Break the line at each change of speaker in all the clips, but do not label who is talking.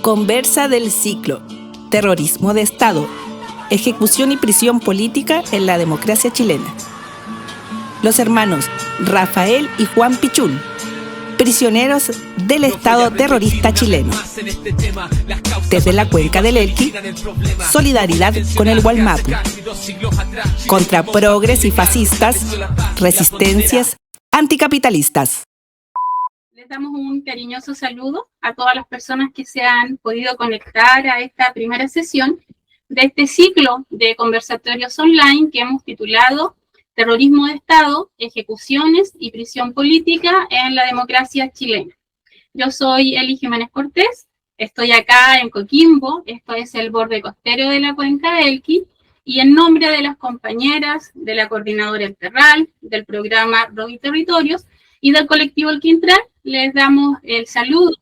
Conversa del ciclo: terrorismo de Estado, ejecución y prisión política en la democracia chilena. Los hermanos Rafael y Juan Pichún, prisioneros del Estado terrorista chileno. Desde la cuenca del Elqui, solidaridad con el Wallmapu. Contra progres y fascistas, resistencias anticapitalistas.
Les damos un cariñoso saludo a todas las personas que se han podido conectar a esta primera sesión de este ciclo de conversatorios online que hemos titulado Terrorismo de Estado, Ejecuciones y Prisión Política en la Democracia Chilena. Yo soy Eli Jiménez Cortés, estoy acá en Coquimbo, esto es el borde costero de la cuenca del Elqui, y en nombre de las compañeras de la Coordinadora El Terral, del programa Rovi Territorios y del colectivo El Quintral, les damos el saludo,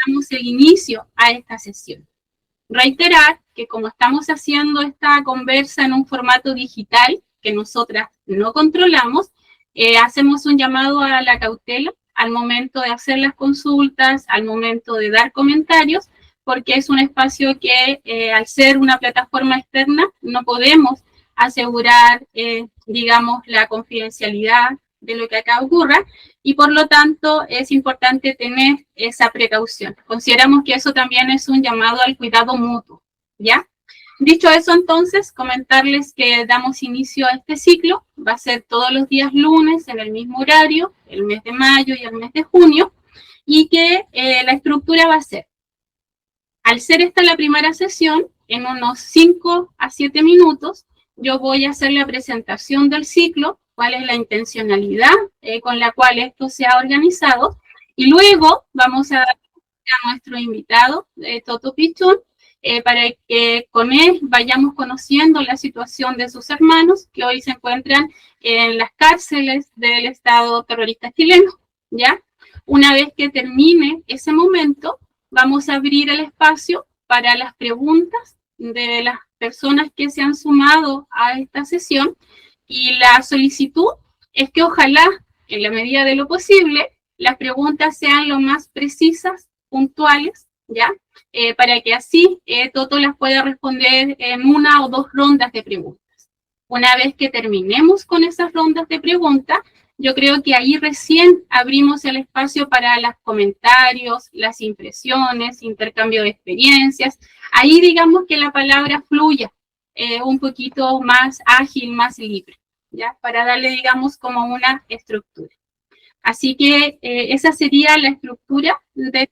damos el inicio a esta sesión. Reiterar que como estamos haciendo esta conversa en un formato digital que nosotras no controlamos, hacemos un llamado a la cautela al momento de hacer las consultas, al momento de dar comentarios, porque es un espacio que al ser una plataforma externa no podemos asegurar, digamos, la confidencialidad de lo que acá ocurra, y por lo tanto es importante tener esa precaución. Consideramos que eso también es un llamado al cuidado mutuo, ¿ya? Dicho eso, entonces, comentarles que damos inicio a este ciclo, va a ser todos los días lunes en el mismo horario, el mes de mayo y el mes de junio, y que la estructura va a ser, al ser esta la primera sesión, en unos 5 a 7 minutos, yo voy a hacer la presentación del ciclo, cuál es la intencionalidad con la cual esto se ha organizado, y luego vamos a dar a nuestro invitado, Toto Pichún, para que con él vayamos conociendo la situación de sus hermanos que hoy se encuentran en las cárceles del Estado terrorista chileno, ¿ya? Una vez que termine ese momento, vamos a abrir el espacio para las preguntas de las personas que se han sumado a esta sesión, y la solicitud es que ojalá, en la medida de lo posible, las preguntas sean lo más precisas, puntuales, ¿ya? Para que así Toto las pueda responder en una o dos rondas de preguntas. Una vez que terminemos con esas rondas de preguntas, yo creo que ahí recién abrimos el espacio para los comentarios, las impresiones, intercambio de experiencias. Ahí digamos que la palabra fluya un poquito más ágil, más libre, ¿ya? Para darle, digamos, como una estructura. Así que esa sería la estructura de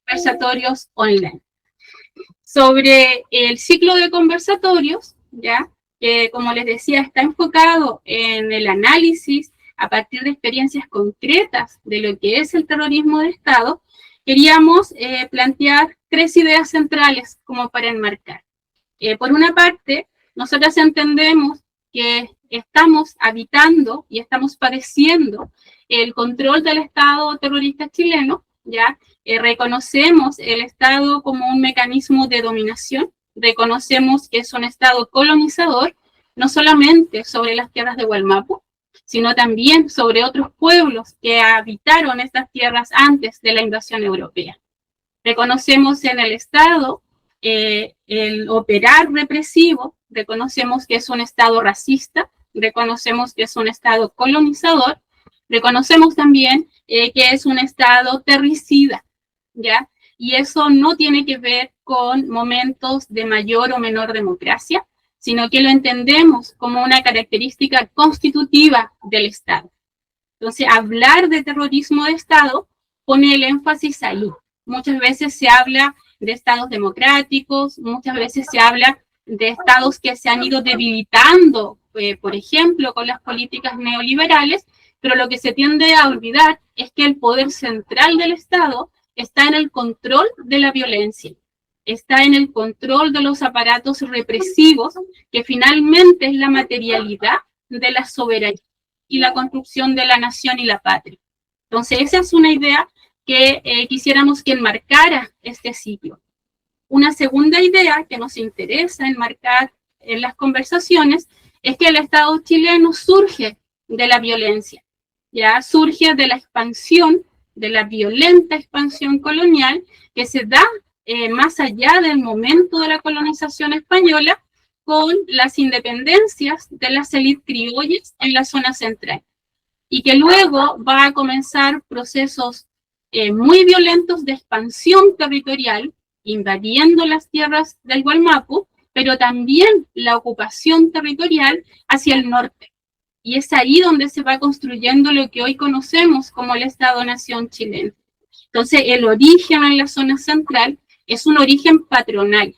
conversatorios online. Sobre el ciclo de conversatorios, ¿ya? Que como les decía, está enfocado en el análisis a partir de experiencias concretas de lo que es el terrorismo de Estado. Queríamos plantear 3 ideas centrales como para enmarcar. Por una parte, nosotras entendemos que estamos habitando y estamos padeciendo el control del Estado terrorista chileno, ¿ya? Reconocemos el Estado como un mecanismo de dominación, reconocemos que es un Estado colonizador, no solamente sobre las tierras de Wallmapu, sino también sobre otros pueblos que habitaron estas tierras antes de la invasión europea. Reconocemos en el Estado el operar represivo, reconocemos que es un Estado racista, reconocemos que es un Estado colonizador, reconocemos también que es un Estado terricida, ¿ya? Y eso no tiene que ver con momentos de mayor o menor democracia, sino que lo entendemos como una característica constitutiva del Estado. Entonces, hablar de terrorismo de Estado pone el énfasis ahí. Muchas veces se habla de estados democráticos, muchas veces se habla de estados que se han ido debilitando, por ejemplo, con las políticas neoliberales, pero lo que se tiende a olvidar es que el poder central del Estado está en el control de la violencia, está en el control de los aparatos represivos, que finalmente es la materialidad de la soberanía y la construcción de la nación y la patria. Entonces, esa es una idea que quisiéramos que enmarcara este ciclo. Una segunda idea que nos interesa enmarcar en las conversaciones es que el Estado chileno surge de la violencia, ya surge de la expansión, de la violenta expansión colonial que se da más allá del momento de la colonización española, con las independencias de las élites criollas en la zona central. Y que luego va a comenzar procesos muy violentos de expansión territorial, invadiendo las tierras del Gualmapu, pero también la ocupación territorial hacia el norte. Y es ahí donde se va construyendo lo que hoy conocemos como el Estado-Nación chileno. Entonces, el origen en la zona central es un origen patronal.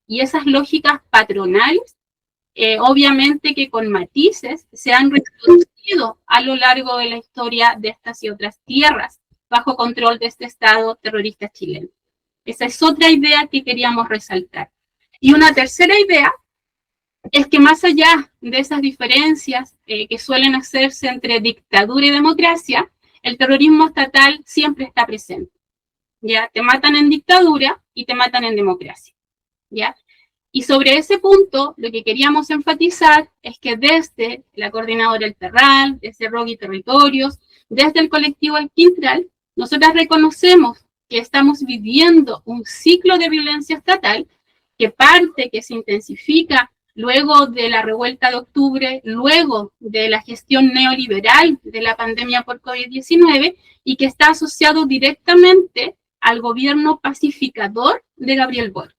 Y esas lógicas patronales, obviamente que con matices, se han reproducido a lo largo de la historia de estas y otras tierras bajo control de este Estado terrorista chileno. Esa es otra idea que queríamos resaltar. Y una tercera idea es que más allá de esas diferencias que suelen hacerse entre dictadura y democracia, el terrorismo estatal siempre está presente. ¿Ya? Te matan en dictadura y te matan en democracia. ¿Ya? Y sobre ese punto, lo que queríamos enfatizar es que desde la Coordinadora El Terral, desde ROG y Territorios, desde el colectivo El Quintral, nosotras reconocemos que estamos viviendo un ciclo de violencia estatal que parte, que se intensifica luego de la revuelta de octubre, luego de la gestión neoliberal de la pandemia por COVID-19 y que está asociado directamente al gobierno pacificador de Gabriel Boric.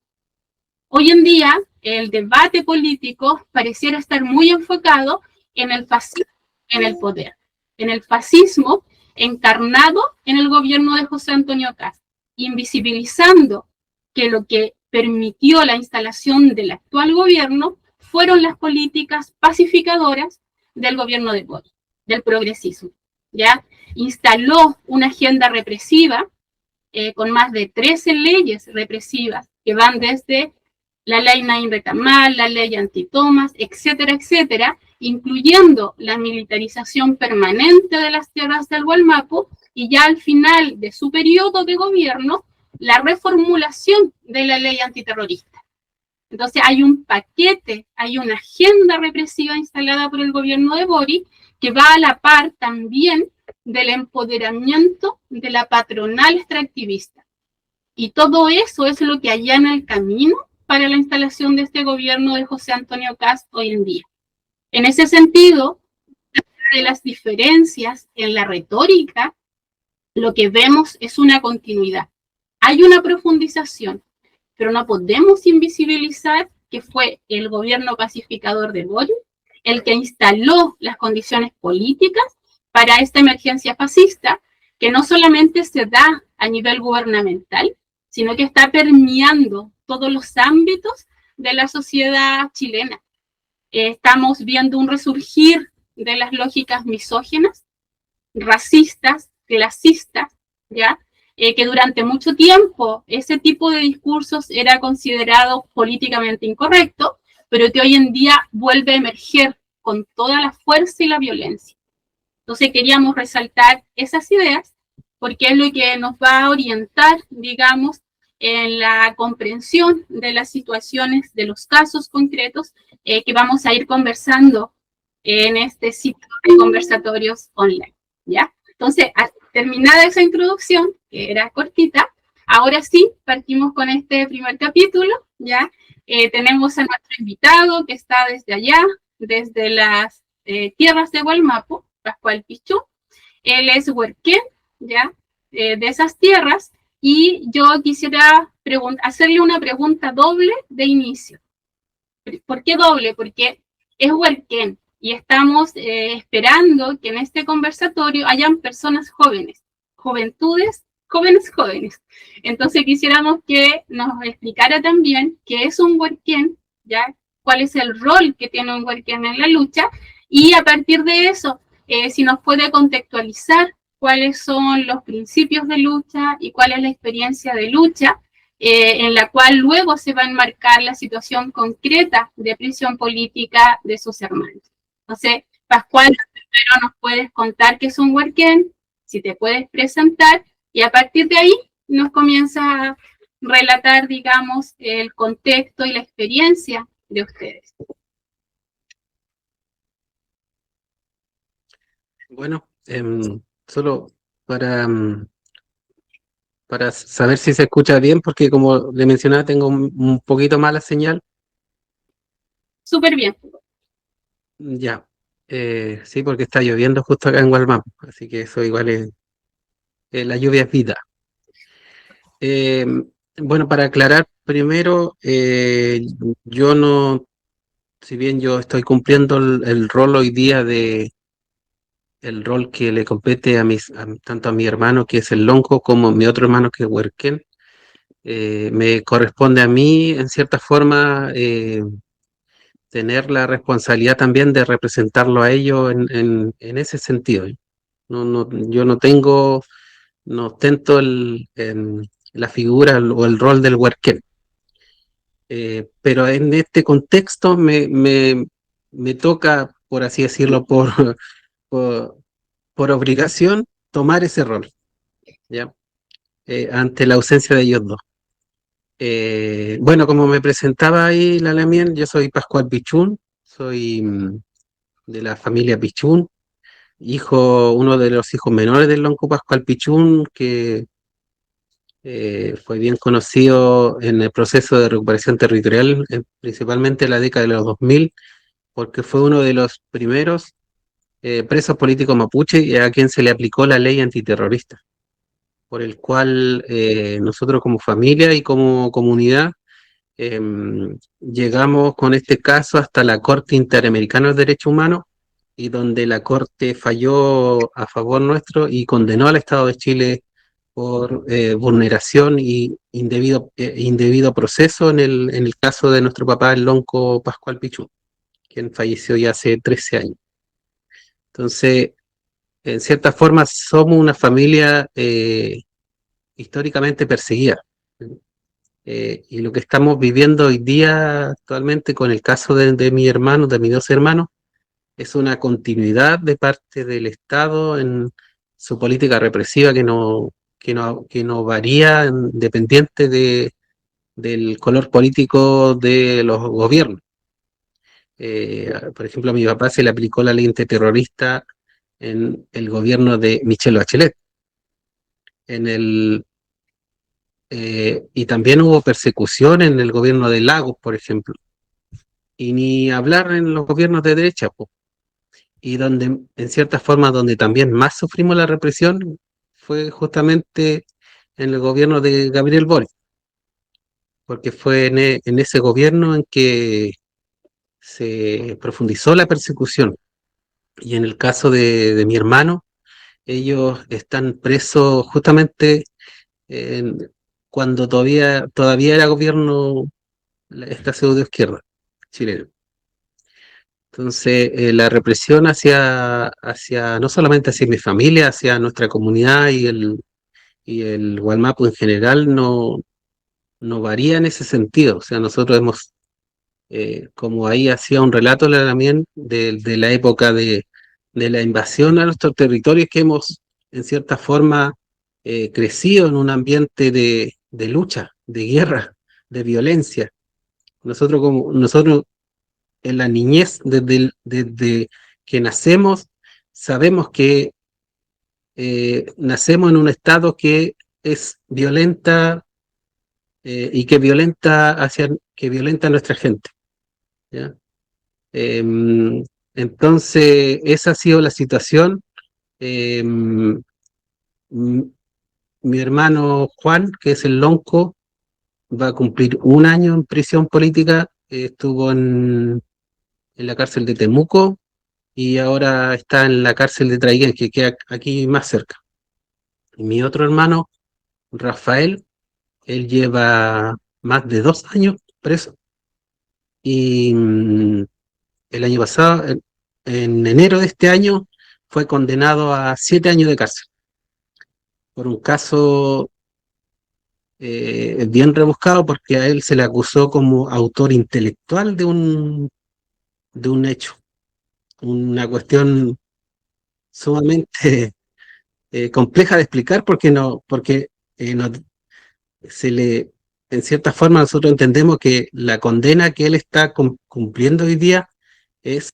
Hoy en día, el debate político pareciera estar muy enfocado en el fascismo, en el poder, en el fascismo encarnado en el gobierno de José Antonio Kast, invisibilizando que lo que permitió la instalación del actual gobierno fueron las políticas pacificadoras del gobierno de Boric, del progresismo. ¿Ya? Instaló una agenda represiva con más de 13 leyes represivas que van desde la ley Naim Retamal, la ley antitomas, etcétera, etcétera, incluyendo la militarización permanente de las tierras del Gualmapu y ya al final de su periodo de gobierno, la reformulación de la ley antiterrorista. Entonces hay un paquete, hay una agenda represiva instalada por el gobierno de Boric que va a la par también del empoderamiento de la patronal extractivista. Y todo eso es lo que allana el camino para la instalación de este gobierno de José Antonio Kast hoy en día. En ese sentido, de las diferencias en la retórica, lo que vemos es una continuidad. Hay una profundización, pero no podemos invisibilizar que fue el gobierno pacificador de Boric el que instaló las condiciones políticas para esta emergencia fascista, que no solamente se da a nivel gubernamental, sino que está permeando todos los ámbitos de la sociedad chilena. Estamos viendo un resurgir de las lógicas misóginas, racistas, clasistas, ¿ya? Que durante mucho tiempo ese tipo de discursos era considerado políticamente incorrecto, pero que hoy en día vuelve a emerger con toda la fuerza y la violencia. Entonces queríamos resaltar esas ideas porque es lo que nos va a orientar, digamos, en la comprensión de las situaciones, de los casos concretos que vamos a ir conversando en este ciclo de conversatorios online, ¿ya? Entonces, terminada esa introducción, que era cortita, ahora sí, partimos con este primer capítulo, ¿ya? Tenemos a nuestro invitado que está desde allá, desde las tierras de Gualmapu, Pascual Pichú. Él es huerquén, ¿ya? De esas tierras, y yo quisiera hacerle una pregunta doble de inicio. ¿Por qué doble? Porque es huerquén y estamos esperando que en este conversatorio hayan personas jóvenes, juventudes, jóvenes. Entonces quisiéramos que nos explicara también qué es un huerquén, ¿ya? Cuál es el rol que tiene un huerquén en la lucha, y a partir de eso, si nos puede contextualizar cuáles son los principios de lucha y cuál es la experiencia de lucha, en la cual luego se va a enmarcar la situación concreta de prisión política de sus hermanos. Entonces, Pascual, primero nos puedes contar qué es un huerquén, si te puedes presentar, y a partir de ahí nos comienza a relatar, digamos, el contexto y la experiencia de ustedes.
Bueno, solo para para saber si se escucha bien, porque como le mencionaba, tengo un poquito mala señal.
Súper bien.
Ya, sí, porque está lloviendo justo acá en Gualmán, así que eso igual es, la lluvia es vida. Eh, bueno, para aclarar primero, yo no, si bien yo estoy cumpliendo el rol hoy día de el rol que le compete tanto a mi hermano que es el Lonco como a mi otro hermano que es Huerquén, me corresponde a mí en cierta forma tener la responsabilidad también de representarlo a ellos en ese sentido. Yo no tengo, no ostento la figura o el rol del Huerquén. Pero en este contexto me toca, por así decirlo, por, por obligación, tomar ese rol, ¿ya? Ante la ausencia de ellos dos. Bueno, como me presentaba ahí la Lamien, yo soy Pascual Pichún, soy de la familia Pichún, uno de los hijos menores del Lonco Pascual Pichún, que fue bien conocido en el proceso de recuperación territorial, principalmente en la década de los 2000, porque fue uno de los primeros presos políticos mapuche y a quien se le aplicó la ley antiterrorista, por el cual nosotros como familia y como comunidad llegamos con este caso hasta la Corte Interamericana de Derechos Humanos y donde la Corte falló a favor nuestro y condenó al Estado de Chile por vulneración y indebido proceso en el caso de nuestro papá, el Lonco Pascual Pichú, quien falleció ya hace 13 años. Entonces, en cierta forma, somos una familia históricamente perseguida. Y lo que estamos viviendo hoy día actualmente con el caso de mi hermano, de mis dos hermanos, es una continuidad de parte del Estado en su política represiva que no varía dependiente del color político de los gobiernos. Por ejemplo, a mi papá se le aplicó la ley antiterrorista en el gobierno de Michelle Bachelet. Y también hubo persecución en el gobierno de Lagos, por ejemplo. Y ni hablar en los gobiernos de derecha, po. Y donde, en cierta forma, donde también más sufrimos la represión fue justamente en el gobierno de Gabriel Boric, porque fue en ese gobierno en que se profundizó la persecución. Y en el caso de mi hermano, ellos están presos justamente en- cuando todavía era gobierno esta pseudo izquierda chilena. Entonces, la represión no solamente hacia mi familia, hacia nuestra comunidad y el Gualmapu en general, no varía en ese sentido. O sea, nosotros hemos, como ahí hacía un relato la también de la época de la invasión a nuestros territorios, que hemos, en cierta forma, crecido en un ambiente de lucha, de guerra, de violencia. Nosotros en la niñez, desde que nacemos, sabemos que nacemos en un estado que es violenta y que violenta a nuestra gente, ¿ya? Entonces, esa ha sido la situación. Em, m- Mi hermano Juan, que es el Lonco, va a cumplir un año en prisión política, estuvo en la cárcel de Temuco y ahora está en la cárcel de Traiguén, que queda aquí más cerca. Y mi otro hermano, Rafael, él lleva más de 2 años preso y el año pasado, en enero de este año, fue condenado a 7 años de cárcel por un caso bien rebuscado porque a él se le acusó como autor intelectual de un hecho, una cuestión sumamente compleja de explicar porque no, se le, en cierta forma nosotros entendemos que la condena que él está cumpliendo hoy día es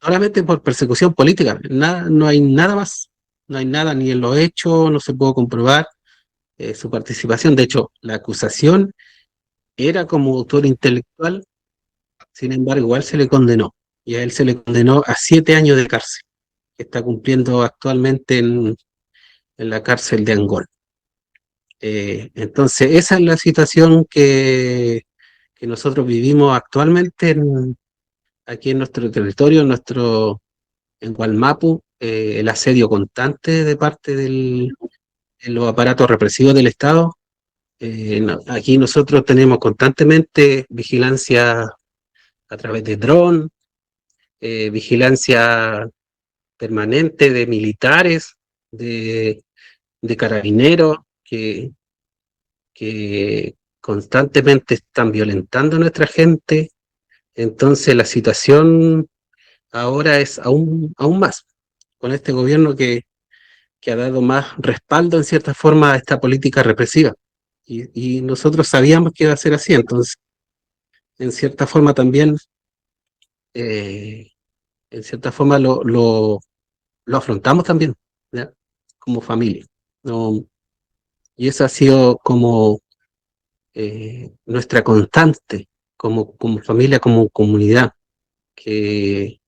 solamente por persecución política, no hay nada más, no hay nada ni en los hechos, no se puede comprobar, su participación. De hecho, la acusación era como autor intelectual, sin embargo, igual se le condenó. Y a él se le condenó a 7 años de cárcel, que está cumpliendo actualmente en la cárcel de Angol. Entonces, esa es la situación que nosotros vivimos actualmente aquí en nuestro territorio, en Gualmapu, el asedio constante de parte de los aparatos represivos del Estado. Aquí nosotros tenemos constantemente vigilancia a través de dron, vigilancia permanente de militares, de carabineros que constantemente están violentando a nuestra gente. Entonces la situación ahora es aún más, con este gobierno que ha dado más respaldo en cierta forma a esta política represiva. Y nosotros sabíamos que iba a ser así, entonces en cierta forma también, eh, en cierta forma lo afrontamos también, ¿ya? Como familia. ¿No? Y esa ha sido como nuestra constante, como familia, como comunidad, que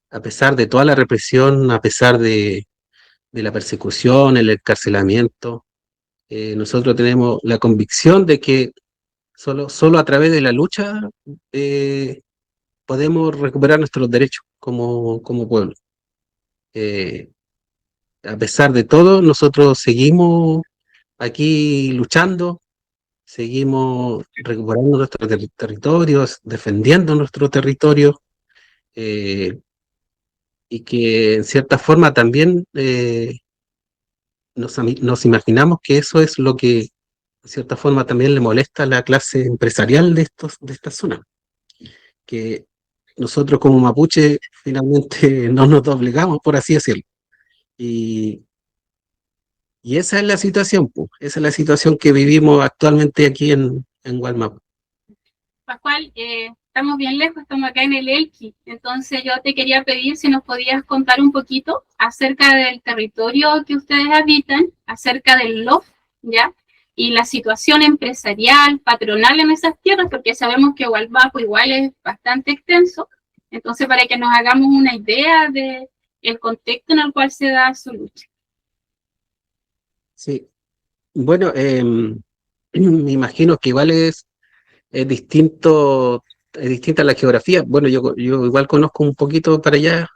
a pesar de toda la represión, a pesar de la persecución, el encarcelamiento, nosotros tenemos la convicción de que solo a través de la lucha eh, podemos recuperar nuestros derechos como pueblo. Eh, a pesar de todo, nosotros seguimos aquí luchando, seguimos recuperando nuestros territorios, defendiendo nuestro territorio, eh, y que en cierta forma también nos imaginamos que eso es lo que en cierta forma también le molesta a la clase empresarial de esta zona, que nosotros como mapuche finalmente no nos doblegamos, por así decirlo. Y, y esa es la situación, pues, esa es la situación que vivimos actualmente aquí en Gualmapu.
Pascual, estamos bien lejos, estamos acá en el Elqui, entonces yo te quería pedir si nos podías contar un poquito acerca del territorio que ustedes habitan, acerca del LOF, ¿ya? Y la situación empresarial, patronal en esas tierras, porque sabemos que Gualmapu igual es bastante extenso, entonces para que nos hagamos una idea de el contexto en el cual se da su lucha.
Sí, bueno, me imagino que igual es distinta la geografía. Bueno, yo igual conozco un poquito para allá,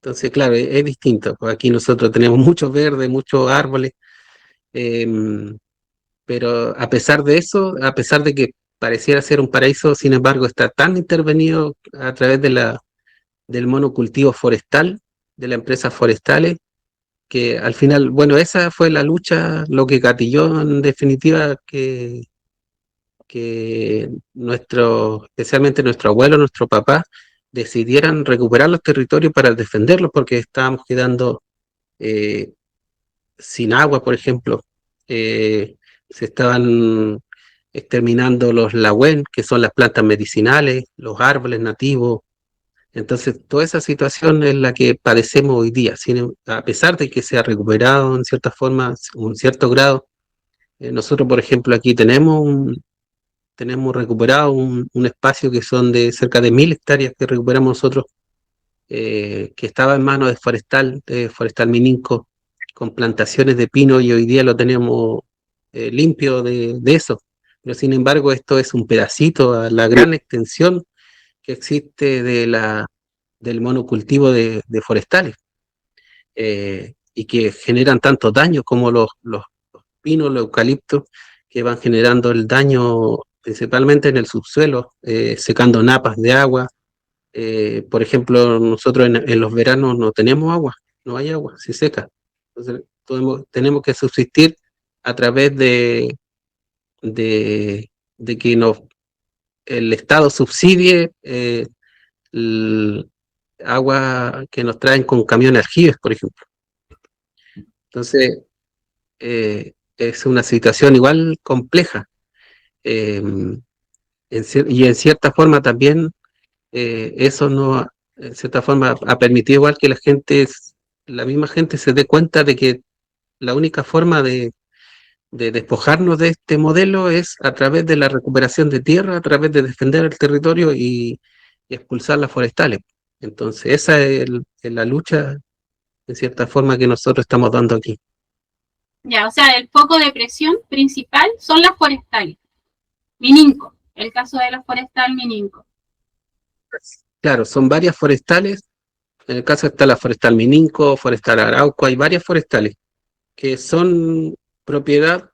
entonces claro, es distinto. Pues aquí nosotros tenemos mucho verde, muchos árboles, em, pero a pesar de eso, a pesar de que pareciera ser un paraíso, sin embargo está tan intervenido a través del monocultivo forestal, de las empresas forestales, que al final, bueno, esa fue la lucha, lo que gatilló en definitiva que especialmente nuestro abuelo, nuestro papá, decidieran recuperar los territorios para defenderlos porque estábamos quedando eh, sin agua, por ejemplo. Se estaban exterminando los lahuén, que son las plantas medicinales, los árboles nativos. Entonces, toda esa situación es la que padecemos hoy día. A pesar de que se ha recuperado en cierta forma, un cierto grado, nosotros, por ejemplo, aquí tenemos recuperado un espacio que son de cerca de 1.000 hectáreas que recuperamos nosotros, que estaba en manos de Forestal Mininco, con plantaciones de pino, y hoy día lo tenemos limpio de eso. Pero sin embargo, esto es un pedacito a la gran extensión que existe del monocultivo de forestales, y que generan tantos daños como los pinos, los eucaliptos, que van generando el daño principalmente en el subsuelo, secando napas de agua. Por ejemplo, nosotros en los veranos no tenemos agua, no hay agua, se seca. Entonces tenemos que subsistir a través de que el Estado subsidie el agua que nos traen con camiones aljibes, por ejemplo. Entonces, es una situación igual compleja. Eh, y en cierta forma también eso no, en cierta forma ha permitido igual que la misma gente se dé cuenta de que la única forma de despojarnos de este modelo es a través de la recuperación de tierra, a través de defender el territorio y expulsar las forestales. Entonces, esa es la lucha, en cierta forma, que nosotros estamos dando aquí.
Ya, o sea, el foco de presión principal son las forestales. Mininco, el caso de la forestal Mininco.
Claro, son varias forestales. En el caso está la forestal Mininco, forestal Arauco, hay varias forestales que son propiedad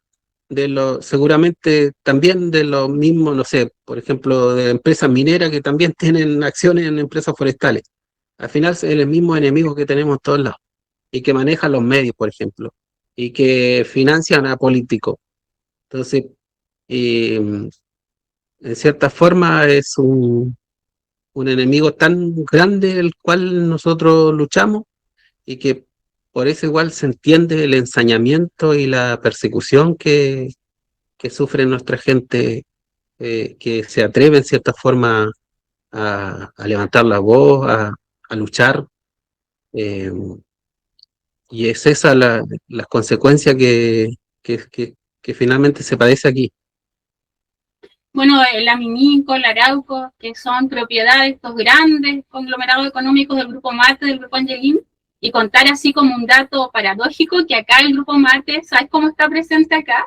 de lo, seguramente también de los mismos, no sé, por ejemplo, de empresas mineras que también tienen acciones en empresas forestales. Al final es el mismo enemigo que tenemos en todos lados y que maneja los medios, por ejemplo, y que financian a políticos. Entonces, en cierta forma es un enemigo tan grande el cual nosotros luchamos y que por eso igual se entiende el ensañamiento y la persecución que sufre nuestra gente, que se atreve en cierta forma a levantar la voz, a luchar, eh, y es esa la consecuencia que finalmente se padece aquí.
Bueno, la Mininco, la Arauco, que son propiedad de estos grandes conglomerados económicos del Grupo Mate, del Grupo Angelín, y contar así como un dato paradójico que acá el Grupo Mate, ¿sabes cómo está presente acá?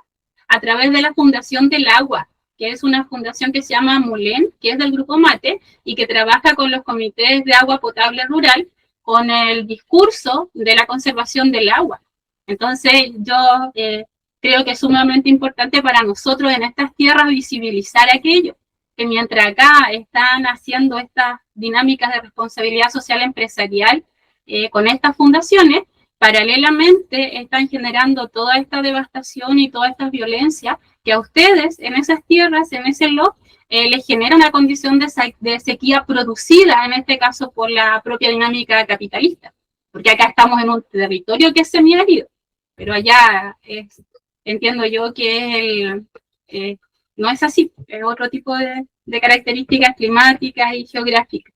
A través de la Fundación del Agua, que es una fundación que se llama MULEN, que es del Grupo Mate, y que trabaja con los comités de agua potable rural con el discurso de la conservación del agua. Entonces, yo creo que es sumamente importante para nosotros en estas tierras visibilizar aquello, que mientras acá están haciendo estas dinámicas de responsabilidad social empresarial con estas fundaciones, paralelamente están generando toda esta devastación y toda esta violencia que a ustedes en esas tierras, en ese lot, les genera una condición de sequía producida, en este caso por la propia dinámica capitalista, porque acá estamos en un territorio que es semiárido, pero allá entiendo yo que no es así, es otro tipo de características climáticas y geográficas.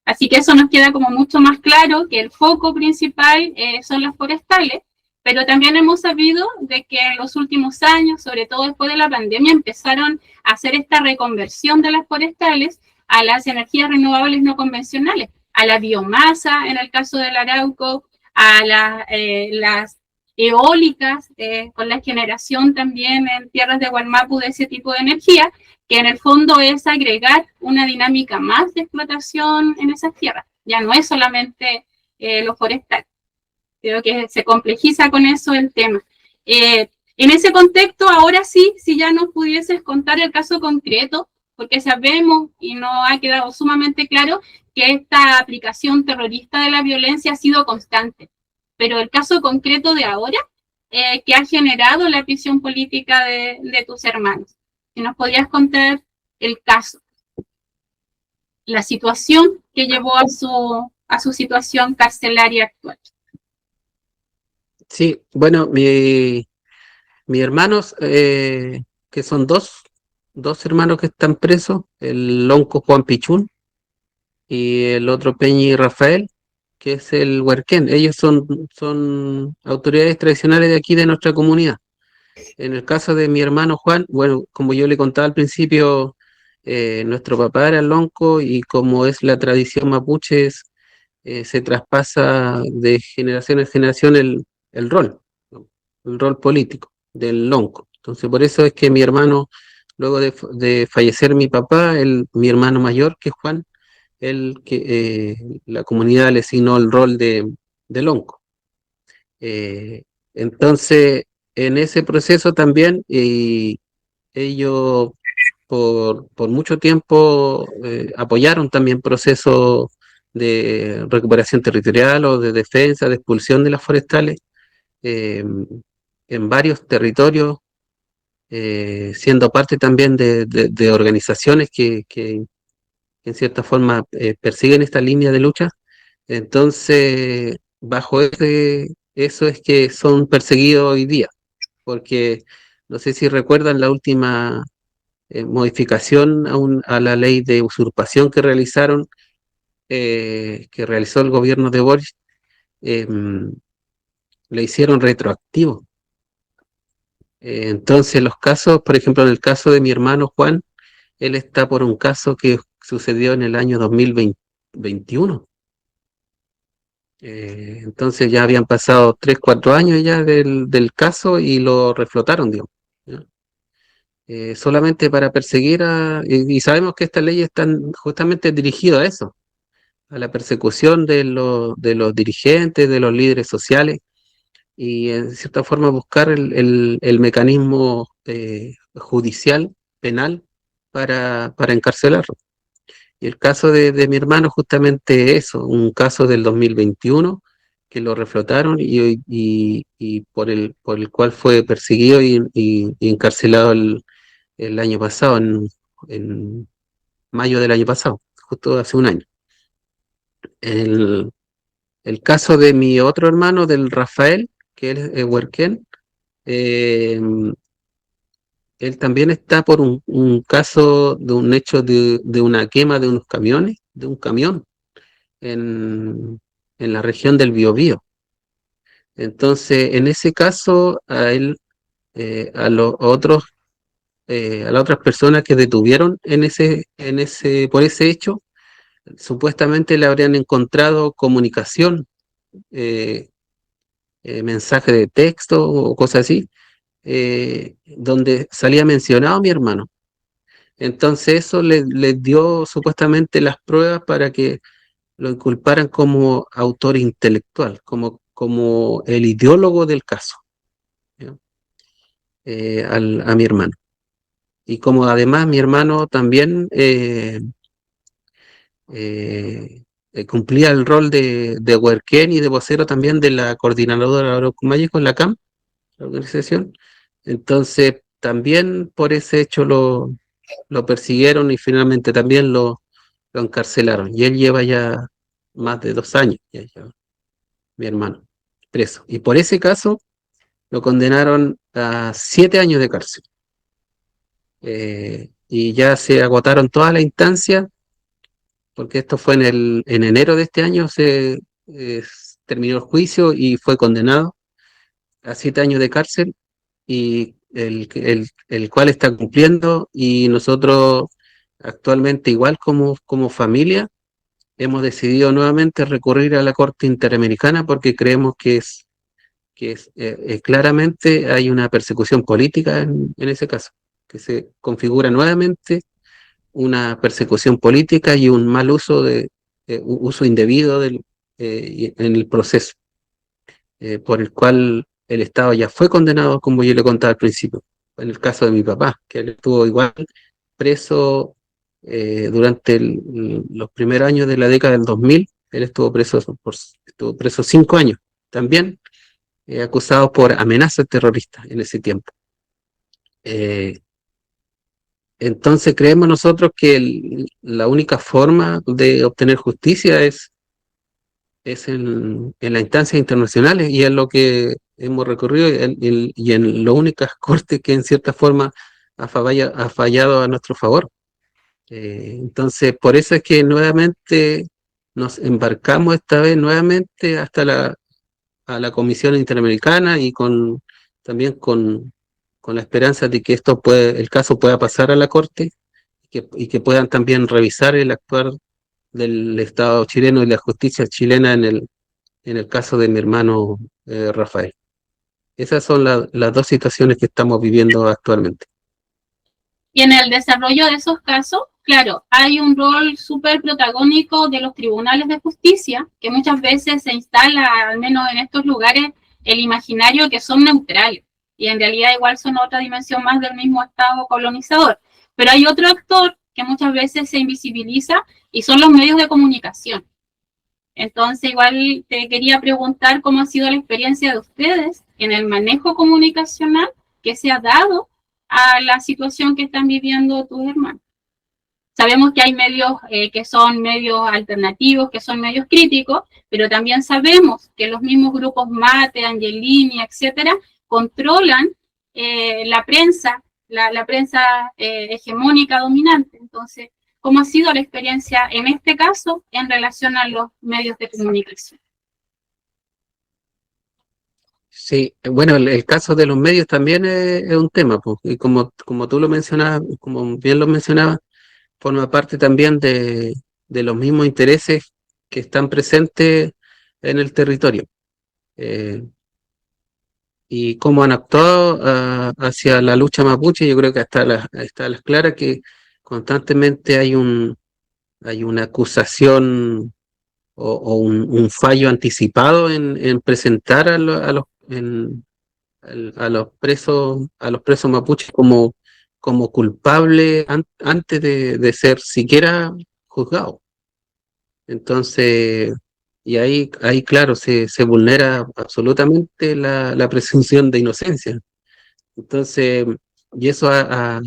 Así que eso nos queda como mucho más claro que el foco principal son las forestales, pero también hemos sabido de que en los últimos años, sobre todo después de la pandemia, empezaron a hacer esta reconversión de las forestales a las energías renovables no convencionales, a la biomasa, en el caso del Arauco, a las eólicas, con la generación también en tierras de Gualmapu de ese tipo de energía, que en el fondo es agregar una dinámica más de explotación en esas tierras. Ya no es solamente lo forestal. Creo que se complejiza con eso el tema. En ese contexto, ahora sí, si ya nos pudieses contar el caso concreto, porque sabemos y nos ha quedado sumamente claro que esta aplicación terrorista de la violencia ha sido constante. Pero el caso concreto de ahora, que ha generado la prisión política de tus hermanos. Si nos podías contar el caso, la situación que llevó a su situación carcelaria actual.
Sí, bueno, mis hermanos, que son dos hermanos que están presos, el lonco Juan Pichún y el otro Peñi Rafael, que es el Huerquén. Ellos son autoridades tradicionales de aquí, de nuestra comunidad. En el caso de mi hermano Juan, bueno, como yo le contaba al principio, nuestro papá era el lonco y como es la tradición mapuche, se traspasa de generación en generación el rol, ¿no? El rol político del lonco. Entonces, por eso es que mi hermano, luego de fallecer mi papá, mi hermano mayor, que es Juan, la comunidad le asignó el rol de lonco. Eh, entonces, en ese proceso también, ellos por mucho tiempo apoyaron también procesos de recuperación territorial o de defensa, de expulsión de las forestales eh, en varios territorios, siendo parte también de organizaciones que en cierta forma persiguen esta línea de lucha. Entonces, eso es que son perseguidos hoy día, porque no sé si recuerdan la última modificación a la ley de usurpación que realizó el gobierno de Boris, eh, le hicieron retroactivo. Entonces los casos, por ejemplo, en el caso de mi hermano Juan, él está por un caso que sucedió en el año 2021. Entonces ya habían pasado 3, 4 años ya del caso y lo reflotaron, digamos, ¿ya? Solamente para perseguir y sabemos que estas leyes están justamente dirigidas a eso, a la persecución de los dirigentes, de los líderes sociales, y en cierta forma buscar el mecanismo judicial, penal, para encarcelarlo. Y el caso de mi hermano justamente eso, un caso del 2021 que lo reflotaron y por el cual fue perseguido y encarcelado el año pasado, en mayo del año pasado, justo hace un año. El, el caso de mi otro hermano, del Rafael, que es Huerquén, eh, él también está por un caso de un hecho de una quema de unos camiones, de un camión en la región del Biobío. Entonces, en ese caso, a él, a los otros, a las otras personas que detuvieron por ese hecho, supuestamente le habrían encontrado comunicación, eh, mensaje de texto o cosas así, donde salía mencionado mi hermano. Entonces eso le dio supuestamente las pruebas para que lo inculparan como autor intelectual, como el ideólogo del caso, ¿ya? A mi hermano. Y como además mi hermano también eh, cumplía el rol de huerquén y de vocero también de la coordinadora Arocumayi con la CAM, la organización. Entonces también por ese hecho lo persiguieron y finalmente también lo encarcelaron. Y él lleva ya más de 2 años, mi hermano, preso. Y por ese caso lo condenaron a 7 años de cárcel. Y ya se agotaron todas las instancias, porque esto fue en enero de este año, eh, terminó el juicio y fue condenado a 7 años de cárcel, y el cual está cumpliendo, y nosotros actualmente igual como familia hemos decidido nuevamente recurrir a la Corte Interamericana porque creemos que claramente hay una persecución política en ese caso, que se configura nuevamente una persecución política y un mal uso uso indebido en el proceso, por el cual el Estado ya fue condenado, como yo le contaba al principio, en el caso de mi papá, que él estuvo igual preso durante los primeros años de la década del 2000. Él estuvo preso 5 años, también acusado por amenazas terroristas en ese tiempo. Entonces creemos nosotros que la única forma de obtener justicia es en las instancias internacionales, y es lo que hemos recorrido, y en las únicas cortes que en cierta forma ha fallado a nuestro favor. Entonces, por eso es que nuevamente nos embarcamos esta vez nuevamente a la Comisión Interamericana, y también con la esperanza de que el caso pueda pasar a la Corte, y que puedan también revisar el actuar del Estado chileno y la justicia chilena en el caso de mi hermano Rafael. Esas son las dos situaciones que estamos viviendo actualmente.
Y en el desarrollo de esos casos, claro, hay un rol súper protagónico de los tribunales de justicia, que muchas veces se instala, al menos en estos lugares, el imaginario que son neutrales, y en realidad igual son otra dimensión más del mismo Estado colonizador. Pero hay otro actor que muchas veces se invisibiliza, y son los medios de comunicación. Entonces, igual te quería preguntar cómo ha sido la experiencia de ustedes en el manejo comunicacional que se ha dado a la situación que están viviendo tus hermanos. Sabemos que hay medios que son medios alternativos, que son medios críticos, pero también sabemos que los mismos grupos Mate, Angelini, etcétera, controlan la prensa, la prensa hegemónica dominante. Entonces, ¿cómo ha sido la experiencia en este caso en relación a los medios de comunicación?
Sí, bueno, el caso de los medios también es un tema, pues, y como tú lo mencionabas, como bien lo mencionabas, forma parte también de los mismos intereses que están presentes en el territorio. Eh, y cómo han actuado hacia la lucha mapuche, yo creo que hasta las claras que constantemente hay una acusación o un fallo anticipado en presentar a los presos mapuches como culpables antes de ser siquiera juzgados. Entonces, y ahí claro, se vulnera absolutamente la presunción de inocencia. Entonces, y eso ha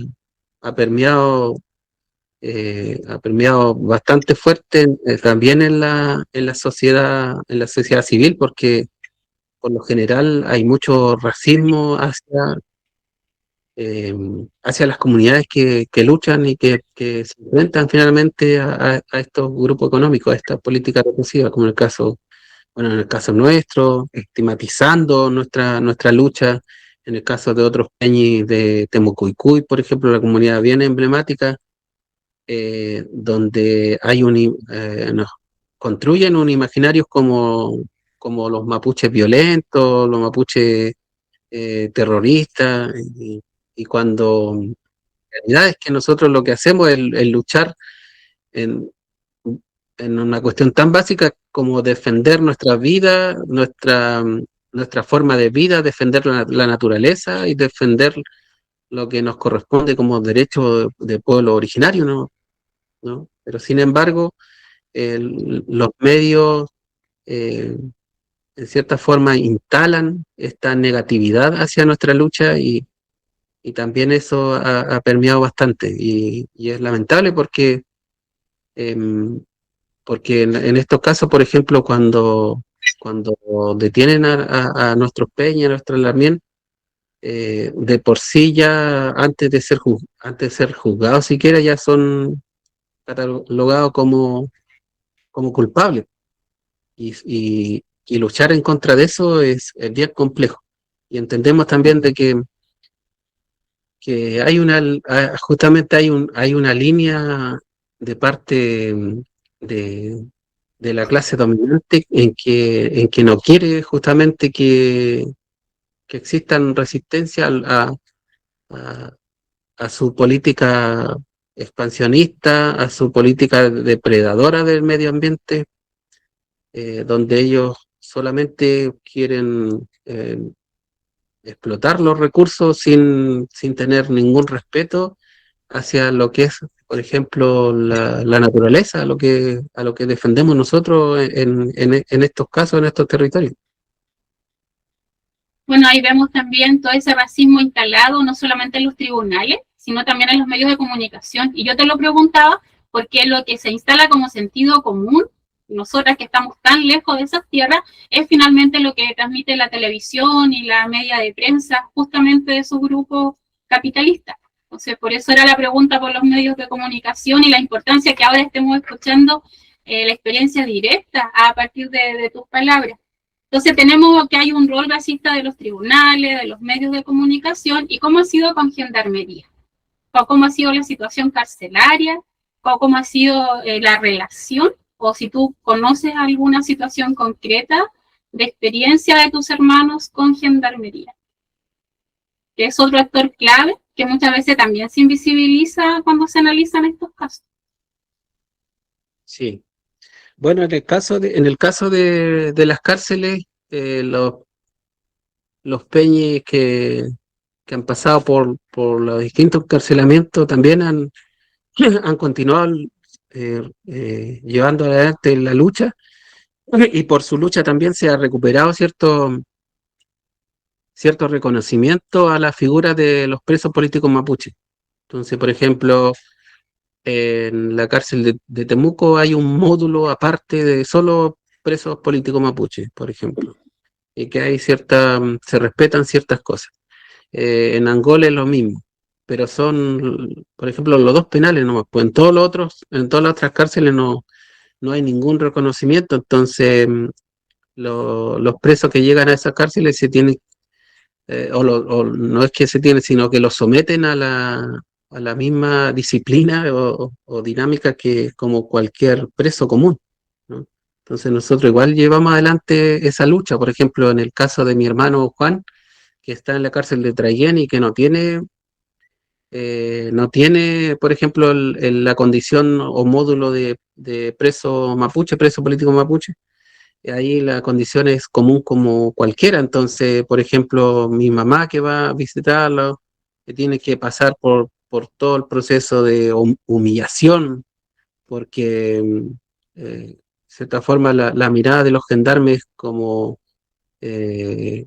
ha permeado bastante fuerte también en la sociedad civil, porque por lo general hay mucho racismo eh, hacia las comunidades que luchan y que se enfrentan finalmente a estos grupos económicos, a esta política represiva, como bueno, en el caso nuestro, estigmatizando nuestra lucha, en el caso de otros peñis de Temucuicui, por ejemplo, la comunidad bien emblemática, donde nos construyen un imaginario como los mapuches violentos, los mapuches terroristas, y cuando en realidad es que nosotros lo que hacemos es luchar en, en una cuestión tan básica como defender nuestra vida, nuestra forma de vida, defender la naturaleza y defender lo que nos corresponde como derecho de pueblo originario, ¿no? Pero sin embargo, los medios eh, en cierta forma instalan esta negatividad hacia nuestra lucha y también eso ha permeado bastante y es lamentable em, porque en estos casos, por ejemplo, cuando detienen a nuestros peñas, a nuestros lamien, de por sí ya antes de ser juzgados siquiera ya son catalogados como culpables y luchar en contra de eso es bien complejo. Y entendemos también de que justamente hay una línea de parte de, de la clase dominante en que no quiere justamente que existan resistencia a, a su política expansionista, a su política depredadora del medio ambiente, donde ellos solamente quieren explotar los recursos sin tener ningún respeto hacia lo que es, por ejemplo, la naturaleza, a lo que defendemos nosotros en estos casos, en estos territorios.
Bueno, ahí vemos también todo ese racismo instalado, no solamente en los tribunales, sino también en los medios de comunicación. Y yo te lo preguntaba porque lo que se instala como sentido común, nosotras que estamos tan lejos de esas tierras, es finalmente lo que transmite la televisión y la media de prensa, justamente de esos grupos capitalistas. Entonces, por eso era la pregunta por los medios de comunicación y la importancia que ahora estemos escuchando la experiencia directa a partir de tus palabras. Entonces tenemos que hay un rol racista de los tribunales, de los medios de comunicación, y cómo ha sido con Gendarmería, cómo ha sido la situación carcelaria, cómo ha sido la relación, o si tú conoces alguna situación concreta de experiencia de tus hermanos con Gendarmería, que es otro actor clave que muchas veces también se invisibiliza cuando se analizan estos casos.
Sí. Bueno, en el caso de las cárceles, los peñis que han pasado por los distintos encarcelamientos también han continuado llevando adelante la lucha y por su lucha también se ha recuperado cierto reconocimiento a la figura de los presos políticos mapuches. Entonces, por ejemplo, en la cárcel de Temuco hay un módulo aparte de solo presos políticos mapuches, por ejemplo, y que se respetan ciertas cosas. En Angola es lo mismo, pero son, por ejemplo, los dos penales nomás, pues en todas las otras cárceles no hay ningún reconocimiento, entonces los presos que llegan a esas cárceles se tienen, o no es que se tienen, sino que los someten a la misma disciplina o dinámica que como cualquier preso común, ¿no? Entonces nosotros igual llevamos adelante esa lucha. Por ejemplo, en el caso de mi hermano Juan, que está en la cárcel de Traiguén y que no tiene, por ejemplo, la condición o módulo de preso mapuche, preso político mapuche. Ahí la condición es común como cualquiera. Entonces, por ejemplo, mi mamá que va a visitarlo, que tiene que pasar por todo el proceso de humillación, porque de cierta forma la mirada de los gendarmes eh,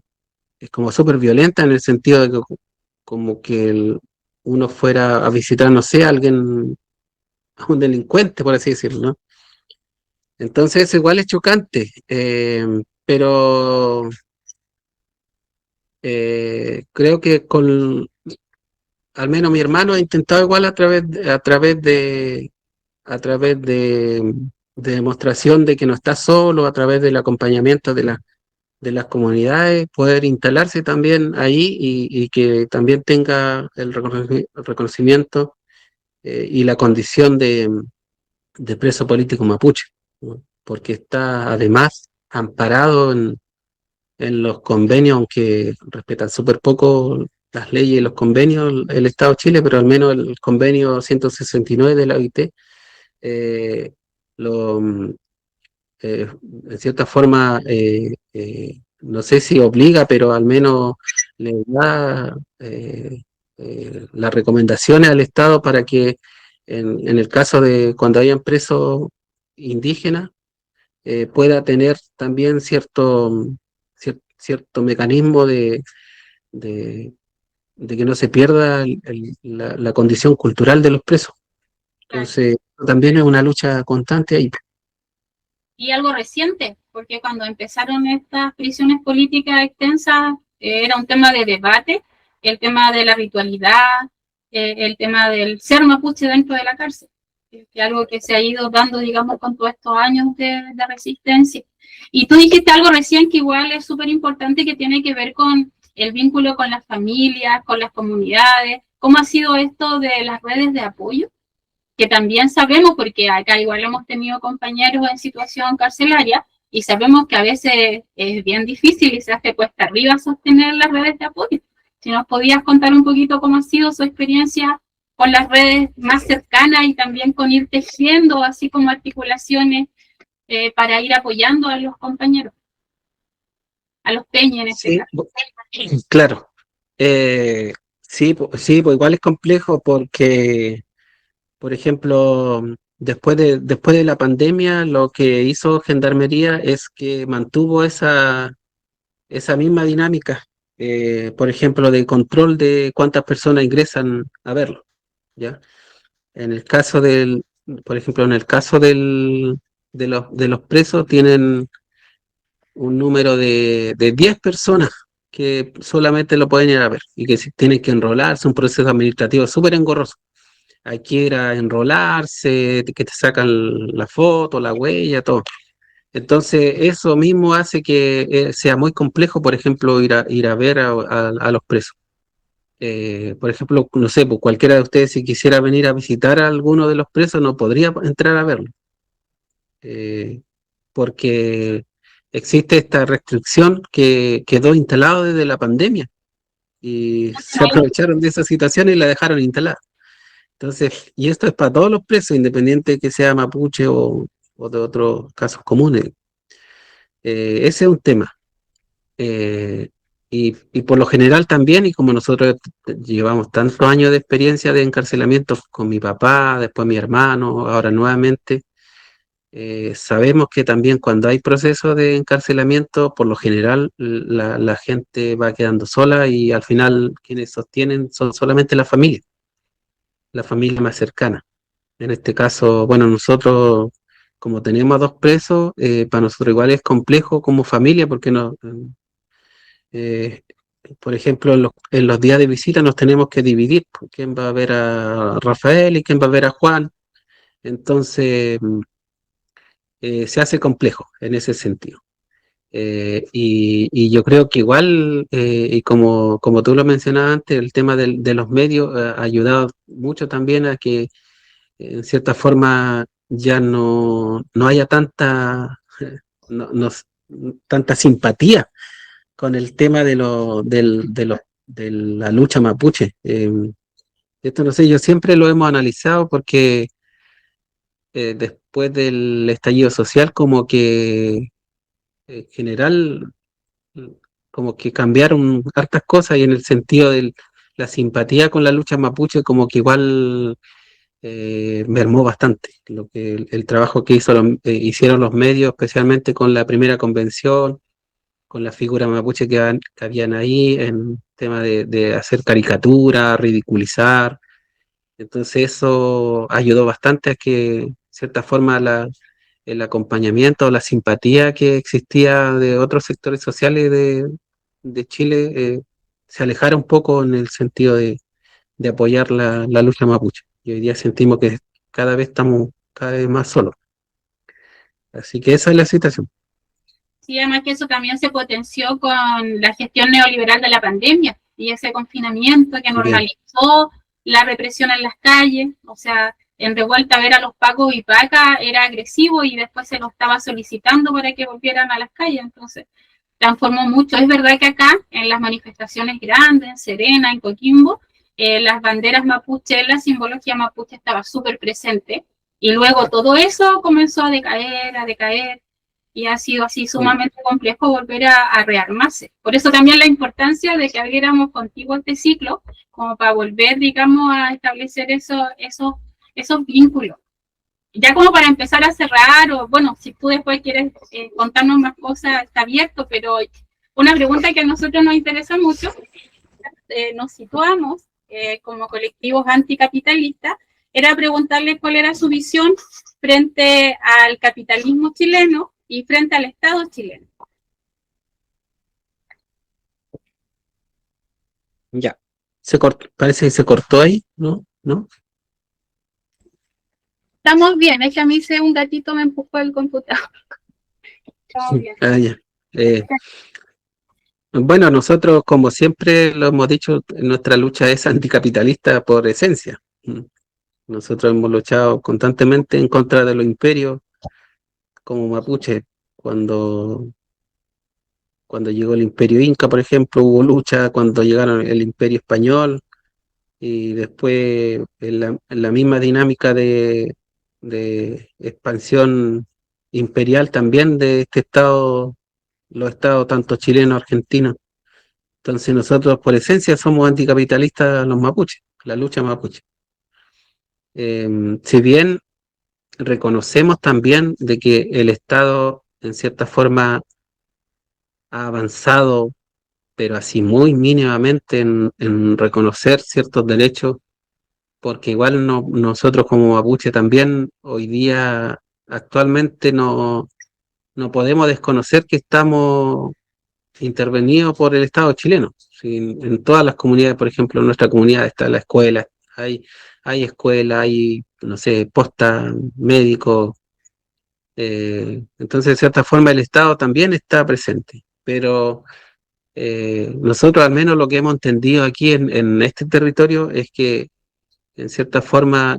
es como súper violenta, en el sentido de que como que uno fuera a visitar, no sé, a alguien, a un delincuente, por así decirlo, ¿no? Entonces eso igual es chocante, pero creo que al menos mi hermano ha intentado igual a través de demostración de que no está solo, a través del acompañamiento de las comunidades, poder instalarse también ahí y que también tenga el reconocimiento y la condición de preso político mapuche, ¿no? Porque está además amparado en los convenios, aunque respetan súper poco las leyes y los convenios el Estado de Chile, pero al menos el convenio 169 de la OIT eh, lo, en cierta forma, no sé si obliga, pero al menos le da las recomendaciones al Estado para que en el caso de cuando hayan presos indígenas, pueda tener también cierto mecanismo de, de que no se pierda la condición cultural de los presos.
Claro.
Entonces, también es una lucha constante ahí.
Y algo reciente, porque cuando empezaron estas prisiones políticas extensas, era un tema de debate, el tema de la ritualidad, el tema del ser mapuche dentro de la cárcel, que es algo que se ha ido dando, digamos, con todos estos años de resistencia. Y tú dijiste algo recién que igual es súper importante, que tiene que ver con el vínculo con las familias, con las comunidades. ¿Cómo ha sido esto de las redes de apoyo? Que también sabemos, porque acá igual hemos tenido compañeros en situación carcelaria, y sabemos que a veces es bien difícil y se hace cuesta arriba sostener las redes de apoyo. Si nos podías contar un poquito cómo ha sido su experiencia con las redes más cercanas y también con ir tejiendo así como articulaciones para ir apoyando a los compañeros, a los peñas en este
Sí,
caso.
claro. Sí, sí, pues igual es complejo porque, por ejemplo, después de la pandemia, lo que hizo Gendarmería es que mantuvo esa misma dinámica, por ejemplo, de control de cuántas personas ingresan a verlo, ¿ya? En el caso por ejemplo, en el caso de los presos, tienen un número de 10 personas que solamente lo pueden ir a ver y que si tienen que enrolarse, un proceso administrativo súper engorroso. Hay que ir a enrolarse, que te sacan la foto, la huella, todo. Entonces, eso mismo hace que sea muy complejo, por ejemplo, ir a ver a los presos. Por ejemplo, no sé, pues cualquiera de ustedes, si quisiera venir a visitar a alguno de los presos, no podría entrar a verlo, eh, porque existe esta restricción que quedó instalada desde la pandemia y se aprovecharon de esa situación y la dejaron instalada. Entonces, y esto es para todos los presos, independiente de que sea mapuche o de otros casos comunes. Ese es un tema. Eh, y por lo general también, y como nosotros llevamos tantos años de experiencia de encarcelamiento con mi papá, después mi hermano, ahora nuevamente, sabemos que también cuando hay procesos de encarcelamiento, por lo general la gente va quedando sola y al final quienes sostienen son solamente la familia más cercana. En este caso, bueno, nosotros, como tenemos a dos presos, para nosotros igual es complejo como familia porque no, eh, por ejemplo, en los días de visita nos tenemos que dividir, pues, quién va a ver a Rafael y quién va a ver a Juan. Entonces, se hace complejo en ese sentido. Y yo creo que igual, y como tú lo mencionabas antes, el tema de los medios ha ayudado mucho también a que en cierta forma ya no haya no- no- tanta simpatía con el tema de la lucha mapuche. Esto no sé, yo siempre lo hemos analizado porque después del estallido social como que en general como que cambiaron hartas cosas y en el sentido de la simpatía con la lucha mapuche como que igual mermó bastante. Lo que el trabajo que hicieron los medios, especialmente con la primera convención, con la figura mapuche que habían ahí, en tema de hacer caricatura, ridiculizar. Entonces eso ayudó bastante a que, de cierta forma, el acompañamiento o la simpatía que existía de otros sectores sociales de Chile se alejara un poco en el sentido de apoyar la lucha mapuche. Y hoy día sentimos que cada vez estamos cada vez más solos. Así que esa es la situación.
Sí, además que eso también se potenció con la gestión neoliberal de la pandemia y ese confinamiento que
También.
normalizó la represión en las calles, o sea, en revuelta ver a los pacos y pacas era agresivo y después se lo estaba solicitando para que volvieran a las calles, entonces transformó mucho. Es verdad que acá, en las manifestaciones grandes, en Serena, en Coquimbo, las banderas mapuche, la simbología mapuche estaba súper presente y luego todo eso comenzó a decaer, y ha sido así sumamente complejo volver a rearmarse. Por eso también la importancia de que abriéramos contigo este ciclo, como para volver, digamos, a establecer esos vínculos. Ya como para empezar a cerrar, o bueno, si tú después quieres contarnos más cosas, está abierto, pero una pregunta que a nosotros nos interesa mucho, nos situamos como colectivos anticapitalistas, era preguntarle cuál era su visión frente al capitalismo chileno y frente al Estado chileno.
Ya. Parece que se cortó ahí, ¿no? ¿No?
Estamos bien, es que a mí un gatito me empujó el computador. Estamos bien.
Ah, ya. Bueno, nosotros, como siempre lo hemos dicho, nuestra lucha es anticapitalista por esencia. Nosotros hemos luchado constantemente en contra de los imperios como mapuche. Cuando llegó el imperio inca, por ejemplo, hubo lucha, cuando llegaron el imperio español, y después en la misma dinámica de expansión imperial también de este estado, los estados tanto chilenos, argentinos. Entonces nosotros por esencia somos anticapitalistas los mapuches, la lucha mapuche. Si bien reconocemos también de que el Estado en cierta forma ha avanzado, pero así muy mínimamente en reconocer ciertos derechos, porque igual nosotros como mapuche también hoy día actualmente no podemos desconocer que estamos intervenidos por el Estado chileno. Sí, en todas las comunidades, por ejemplo, en nuestra comunidad está la escuela, hay, hay escuela, hay, no sé, posta, médico. Entonces, de cierta forma, el Estado también está presente. Pero nosotros, al menos lo que hemos entendido aquí en este territorio, es que, en cierta forma,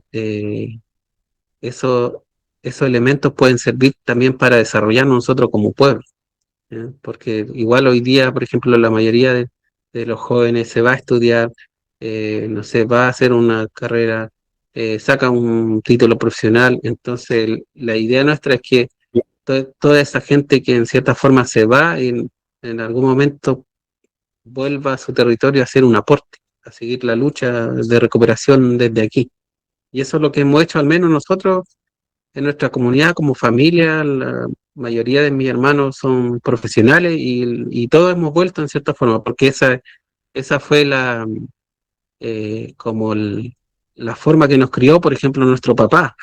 eso, esos elementos pueden servir también para desarrollarnos nosotros como pueblo. Porque igual hoy día, por ejemplo, la mayoría de los jóvenes se va a estudiar, no sé, va a hacer una carrera, saca un título profesional, entonces la idea nuestra es que toda esa gente que en cierta forma se va y en algún momento vuelva a su territorio a hacer un aporte, a seguir la lucha de recuperación desde aquí. Y eso es lo que hemos hecho, al menos nosotros en nuestra comunidad como familia. La mayoría de mis hermanos son profesionales y todos hemos vuelto en cierta forma, porque esa fue como la forma que nos crió, por ejemplo, nuestro papá.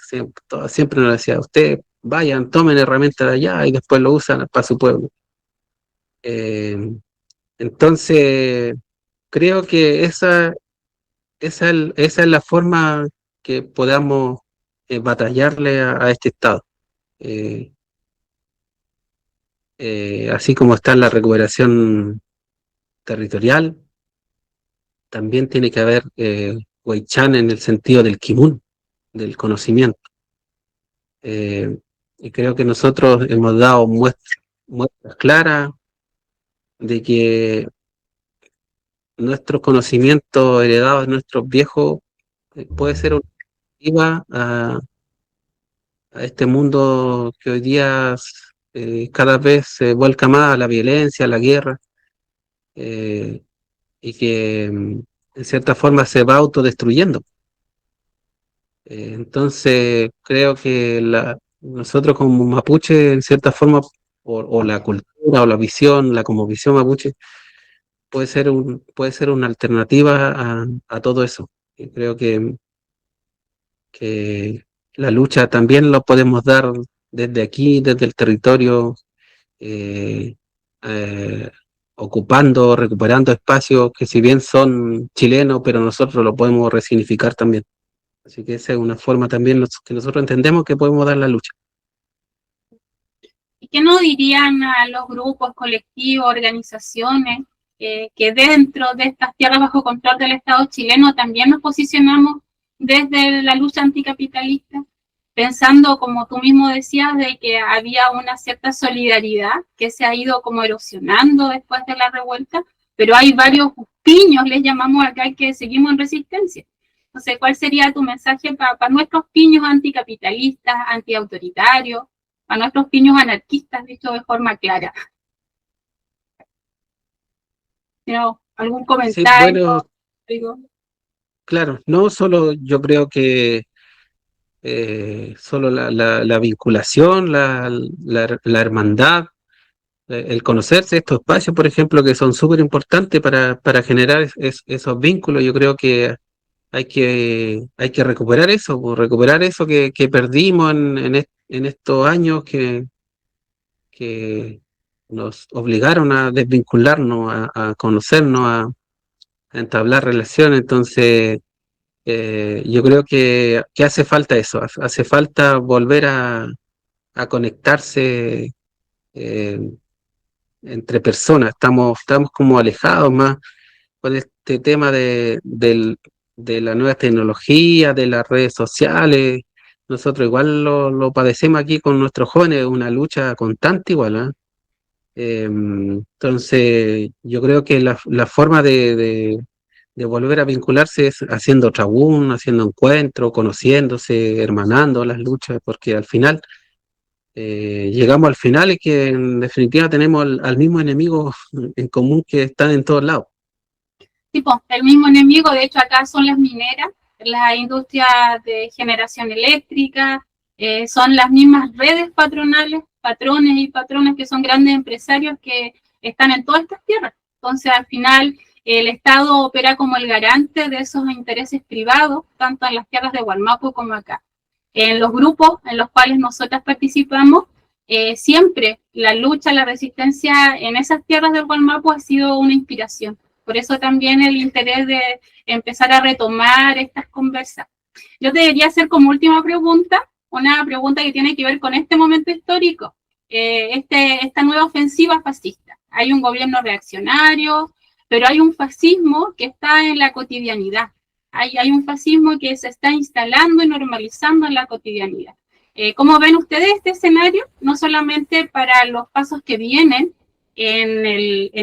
Siempre nos decía, usted vayan, tomen herramientas de allá y después lo usan para su pueblo. Eh, entonces, creo que esa es la forma que podamos batallarle a este Estado. Eh, así como está la recuperación territorial, también tiene que haber Weichan en el sentido del Kimun, del conocimiento. Y creo que nosotros hemos dado muestras claras de que nuestros conocimientos heredados de nuestros viejos puede ser una alternativa a este mundo que hoy día cada vez se vuelca más a la violencia, a la guerra, eh, y que en cierta forma se va autodestruyendo. Entonces creo que nosotros como mapuche, en cierta forma, o la cultura o la visión, la como visión mapuche, puede ser una alternativa a todo eso. Y creo que la lucha también lo podemos dar desde aquí, desde el territorio, eh, eh, ocupando, recuperando espacios que si bien son chilenos, pero nosotros lo podemos resignificar también. Así que esa es una forma también que nosotros entendemos que podemos dar la lucha.
¿Y qué nos dirían a los grupos, colectivos, organizaciones que dentro de estas tierras bajo control del Estado chileno también nos posicionamos desde la lucha anticapitalista, pensando, como tú mismo decías, de que había una cierta solidaridad que se ha ido como erosionando después de la revuelta, pero hay varios piños, les llamamos acá, que seguimos en resistencia? No sé, ¿cuál sería tu mensaje para nuestros piños anticapitalistas, antiautoritarios, a nuestros piños anarquistas, dicho de forma clara? ¿No? ¿Algún
Sí,
comentario?
bueno, claro, no solo yo creo que solo la vinculación, la hermandad, el conocerse estos espacios, por ejemplo, que son súper importantes para generar esos vínculos. Yo creo que hay que recuperar eso, pues, recuperar eso que perdimos en estos años que nos obligaron a desvincularnos, a conocernos, a entablar relaciones. Entonces, yo creo que hace falta eso, hace falta volver a conectarse eh, entre personas. Estamos como alejados más con este tema de la nueva tecnología, de las redes sociales. Nosotros igual lo padecemos aquí con nuestros jóvenes, una lucha constante igual, ¿eh? Entonces, yo creo que la forma de volver a vincularse es haciendo trabún, haciendo encuentros, conociéndose, hermanando las luchas, porque al final llegamos al final y que en definitiva tenemos al mismo enemigo en común que están en todos lados.
Tipo, el mismo enemigo, de hecho acá son las mineras, las industrias de generación eléctrica, son las mismas redes patronales, patrones y patronas que son grandes empresarios que están en todas estas tierras. Entonces, al final, el Estado opera como el garante de esos intereses privados, tanto en las tierras de Gualmapu como acá. En los grupos en los cuales nosotras participamos, siempre la lucha, la resistencia en esas tierras del Gualmapu ha sido una inspiración. Por eso también el interés de empezar a retomar estas conversas. Yo te debería hacer como última pregunta, una pregunta que tiene que ver con este momento histórico, esta nueva ofensiva fascista. Hay un gobierno reaccionario, pero hay un fascismo que está en la cotidianidad. Hay un fascismo que se está instalando y normalizando en la cotidianidad. ¿Cómo ven ustedes este escenario? No solamente para los pasos que vienen en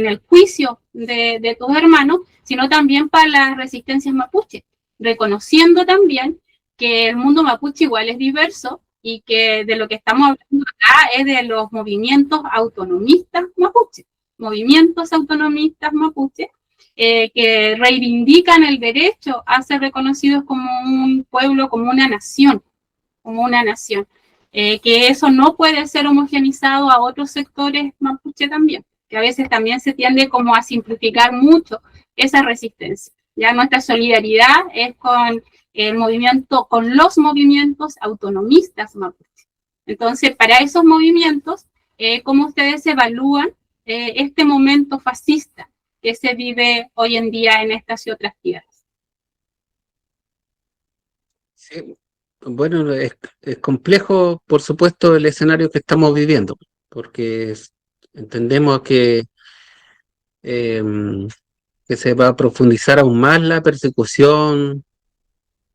el juicio de tus hermanos, sino también para las resistencias mapuche, reconociendo también que el mundo mapuche igual es diverso y que de lo que estamos hablando acá es de los movimientos autonomistas mapuche, que reivindican el derecho a ser reconocidos como un pueblo, como una nación, que eso no puede ser homogenizado a otros sectores mapuche también, que a veces también se tiende como a simplificar mucho esa resistencia. Ya nuestra solidaridad es con el movimiento, con los movimientos autonomistas mapuche. Entonces, para esos movimientos, ¿cómo ustedes evalúan este momento fascista que se vive hoy en día en estas y otras tierras?
Sí. Bueno, es complejo, por supuesto, el escenario que estamos viviendo, porque Entendemos em, que se va a profundizar aún más la persecución,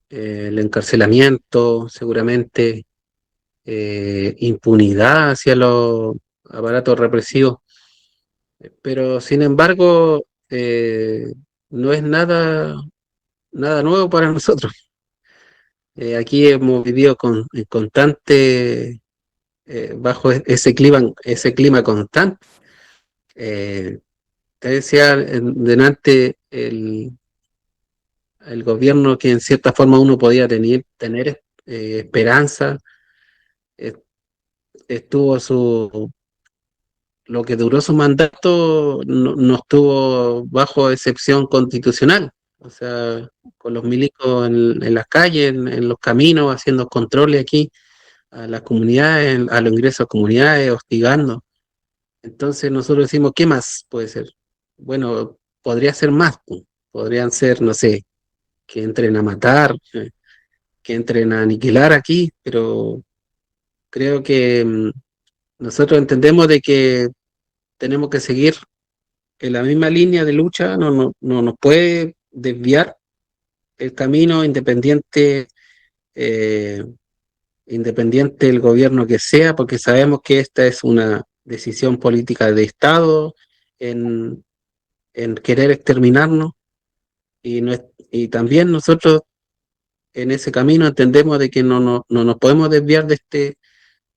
el encarcelamiento, seguramente impunidad hacia los aparatos represivos, pero sin embargo no es nada nuevo para nosotros. Aquí hemos vivido en constante, bajo ese clima constante. Te decía delante el gobierno que en cierta forma uno podía tener esperanza, eh, estuvo lo que duró su mandato no estuvo bajo excepción constitucional, o sea, con los milicos en las calles, en los caminos, haciendo controles aquí a las comunidades, a los ingresos a comunidades, hostigando. Entonces nosotros decimos, ¿qué más puede ser? Bueno, podría ser más, pues. Podrían ser, no sé, que entren a matar, que entren a aniquilar aquí, pero creo que nosotros entendemos de que tenemos que seguir en la misma línea de lucha, no nos puede desviar el camino eh, independiente del gobierno que sea, porque sabemos que esta es una decisión política de Estado en, en querer exterminarnos y, y también nosotros en ese camino entendemos de que no nos podemos desviar de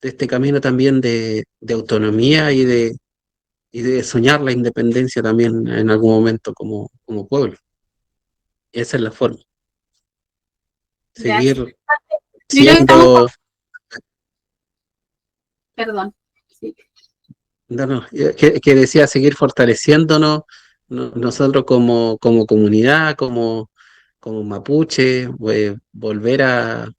este camino también de autonomía y de soñar la independencia también en algún momento como pueblo. Esa es la forma.
Gracias.
Seguir
Yo creo que estamos
siendo,
perdón. Sí.
no, que decía, seguir fortaleciéndonos nosotros como comunidad, como mapuche, volver a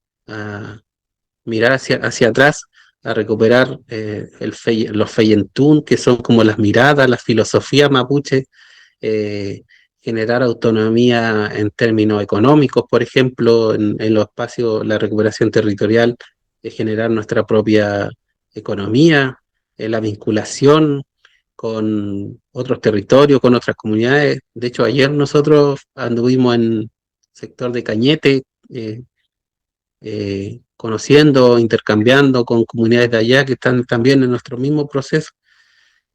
mirar hacia atrás, a recuperar los feyentún, que son como las miradas, las filosofías mapuche, eh, generar autonomía en términos económicos, por ejemplo, en los espacios, la recuperación territorial, generar nuestra propia economía, la vinculación con otros territorios, con otras comunidades. De hecho, ayer nosotros anduvimos en el sector de Cañete, conociendo, intercambiando con comunidades de allá que están también en nuestro mismo proceso.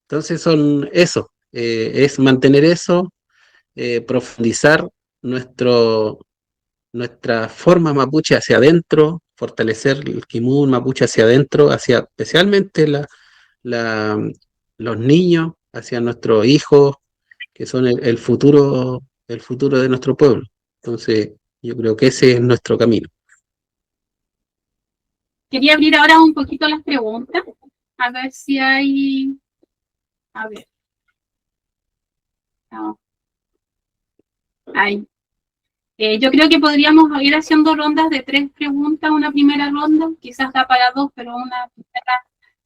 Entonces son eso, es mantener eso, profundizar nuestro, nuestra forma mapuche hacia adentro, fortalecer el Kimun mapuche hacia adentro, hacia especialmente la, los niños, hacia nuestros hijos, que son el futuro de nuestro pueblo. Entonces, yo creo que ese es nuestro camino.
Quería abrir ahora un poquito las preguntas, a ver si hay... A ver. No. Hay. Yo creo que podríamos ir haciendo rondas de 3 preguntas, una primera ronda, quizás da para 2, pero una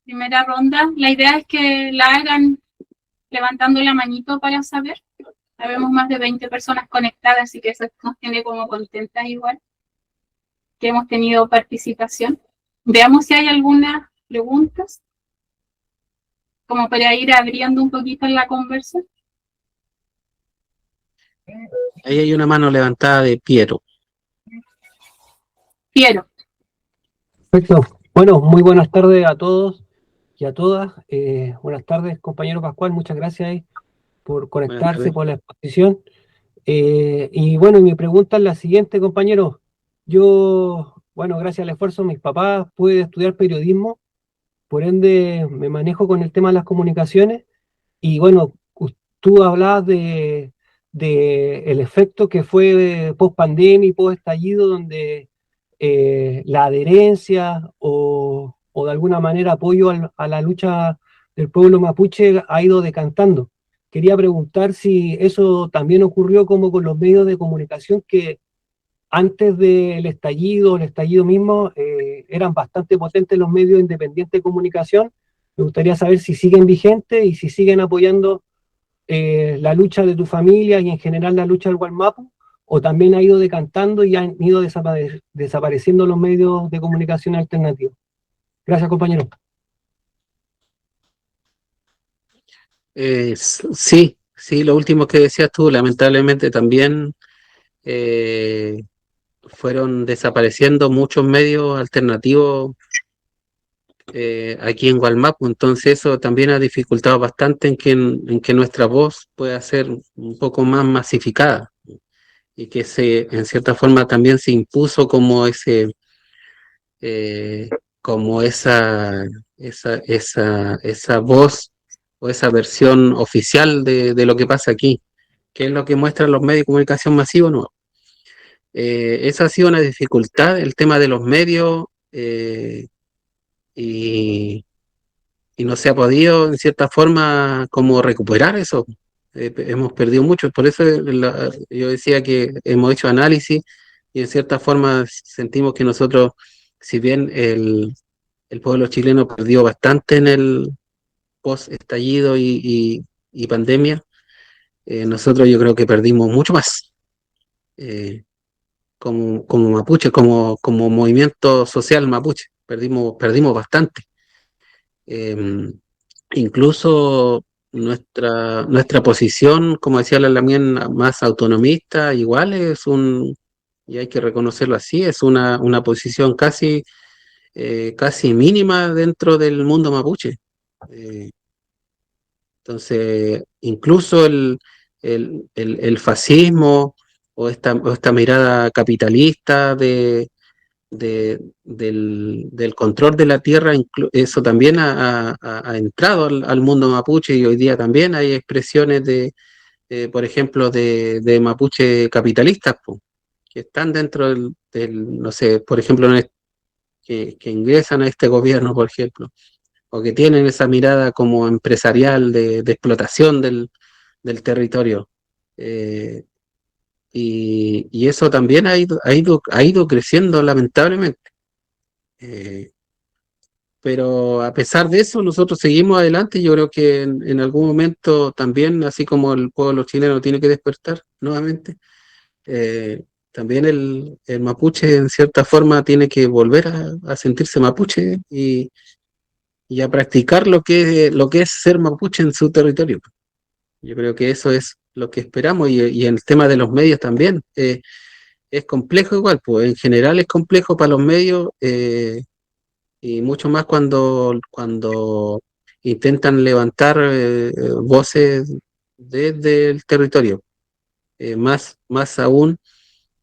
primera ronda. La idea es que la hagan levantando la manito para saber. Sabemos más de 20 personas conectadas, así que eso nos tiene como contentas igual, que hemos tenido participación. Veamos si hay algunas preguntas, como para ir abriendo un poquito la conversa.
Ahí hay una mano levantada de Piero.
Piero.
Perfecto. Bueno, muy buenas tardes a todos y a todas. Buenas tardes, compañero Pascual. Muchas gracias por conectarse, por la exposición. Y bueno, mi pregunta es la siguiente, compañero. Yo, bueno, gracias al esfuerzo de mis papás, pude estudiar periodismo, por ende me manejo con el tema de las comunicaciones. Y bueno, tú hablabas de el efecto que fue post pandemia y post estallido, donde la adherencia o de alguna manera apoyo a la lucha del pueblo mapuche ha ido decantando. Quería preguntar si eso también ocurrió como con los medios de comunicación que antes del estallido, el estallido mismo, eran bastante potentes los medios independientes de comunicación. Me gustaría saber si siguen vigentes y si siguen apoyando la lucha de tu familia y en general la lucha del Gualmapu, o también ha ido decantando y han ido desapareciendo los medios de comunicación alternativos. Gracias, compañero.
Sí, sí, lo último que decías tú, lamentablemente también fueron desapareciendo muchos medios alternativos aquí en Gualmapu, entonces eso también ha dificultado bastante en que nuestra voz pueda ser un poco más masificada y que en cierta forma también se impuso como eh, como esa voz o esa versión oficial de lo que pasa aquí, que es lo que muestran los medios de comunicación masivos, ¿no? Esa ha sido una dificultad, el tema de los medios, y, y no se ha podido, en cierta forma, como recuperar eso. Hemos perdido mucho, por eso yo decía que hemos hecho análisis y en cierta forma sentimos que nosotros, si bien el pueblo chileno perdió bastante en el post-estallido y pandemia, nosotros yo creo que perdimos mucho más. Como mapuche, como movimiento social mapuche, perdimos bastante. Eh, Incluso nuestra posición, como decía la Lamien, más autonomista, igual y hay que reconocerlo así, es una posición casi mínima dentro del mundo mapuche. Eh, entonces, incluso el fascismo o esta mirada capitalista del control de la tierra, eso también ha entrado al mundo mapuche y hoy día también hay expresiones por ejemplo, de mapuche capitalistas, po, que están dentro no sé, por ejemplo, que ingresan a este gobierno, por ejemplo, o que tienen esa mirada como empresarial de explotación del territorio. Eh, y eso también ha ido creciendo lamentablemente. Eh, pero a pesar de eso, nosotros seguimos adelante. Yo creo que en algún momento también, así como el pueblo chileno tiene que despertar nuevamente, también el mapuche en cierta forma tiene que volver a sentirse mapuche y a practicar lo que es ser mapuche en su territorio. Yo creo que eso es lo que esperamos y en el tema de los medios también. Es complejo igual, pues en general es complejo para los medios, y mucho más cuando intentan levantar voces desde el territorio. Más aún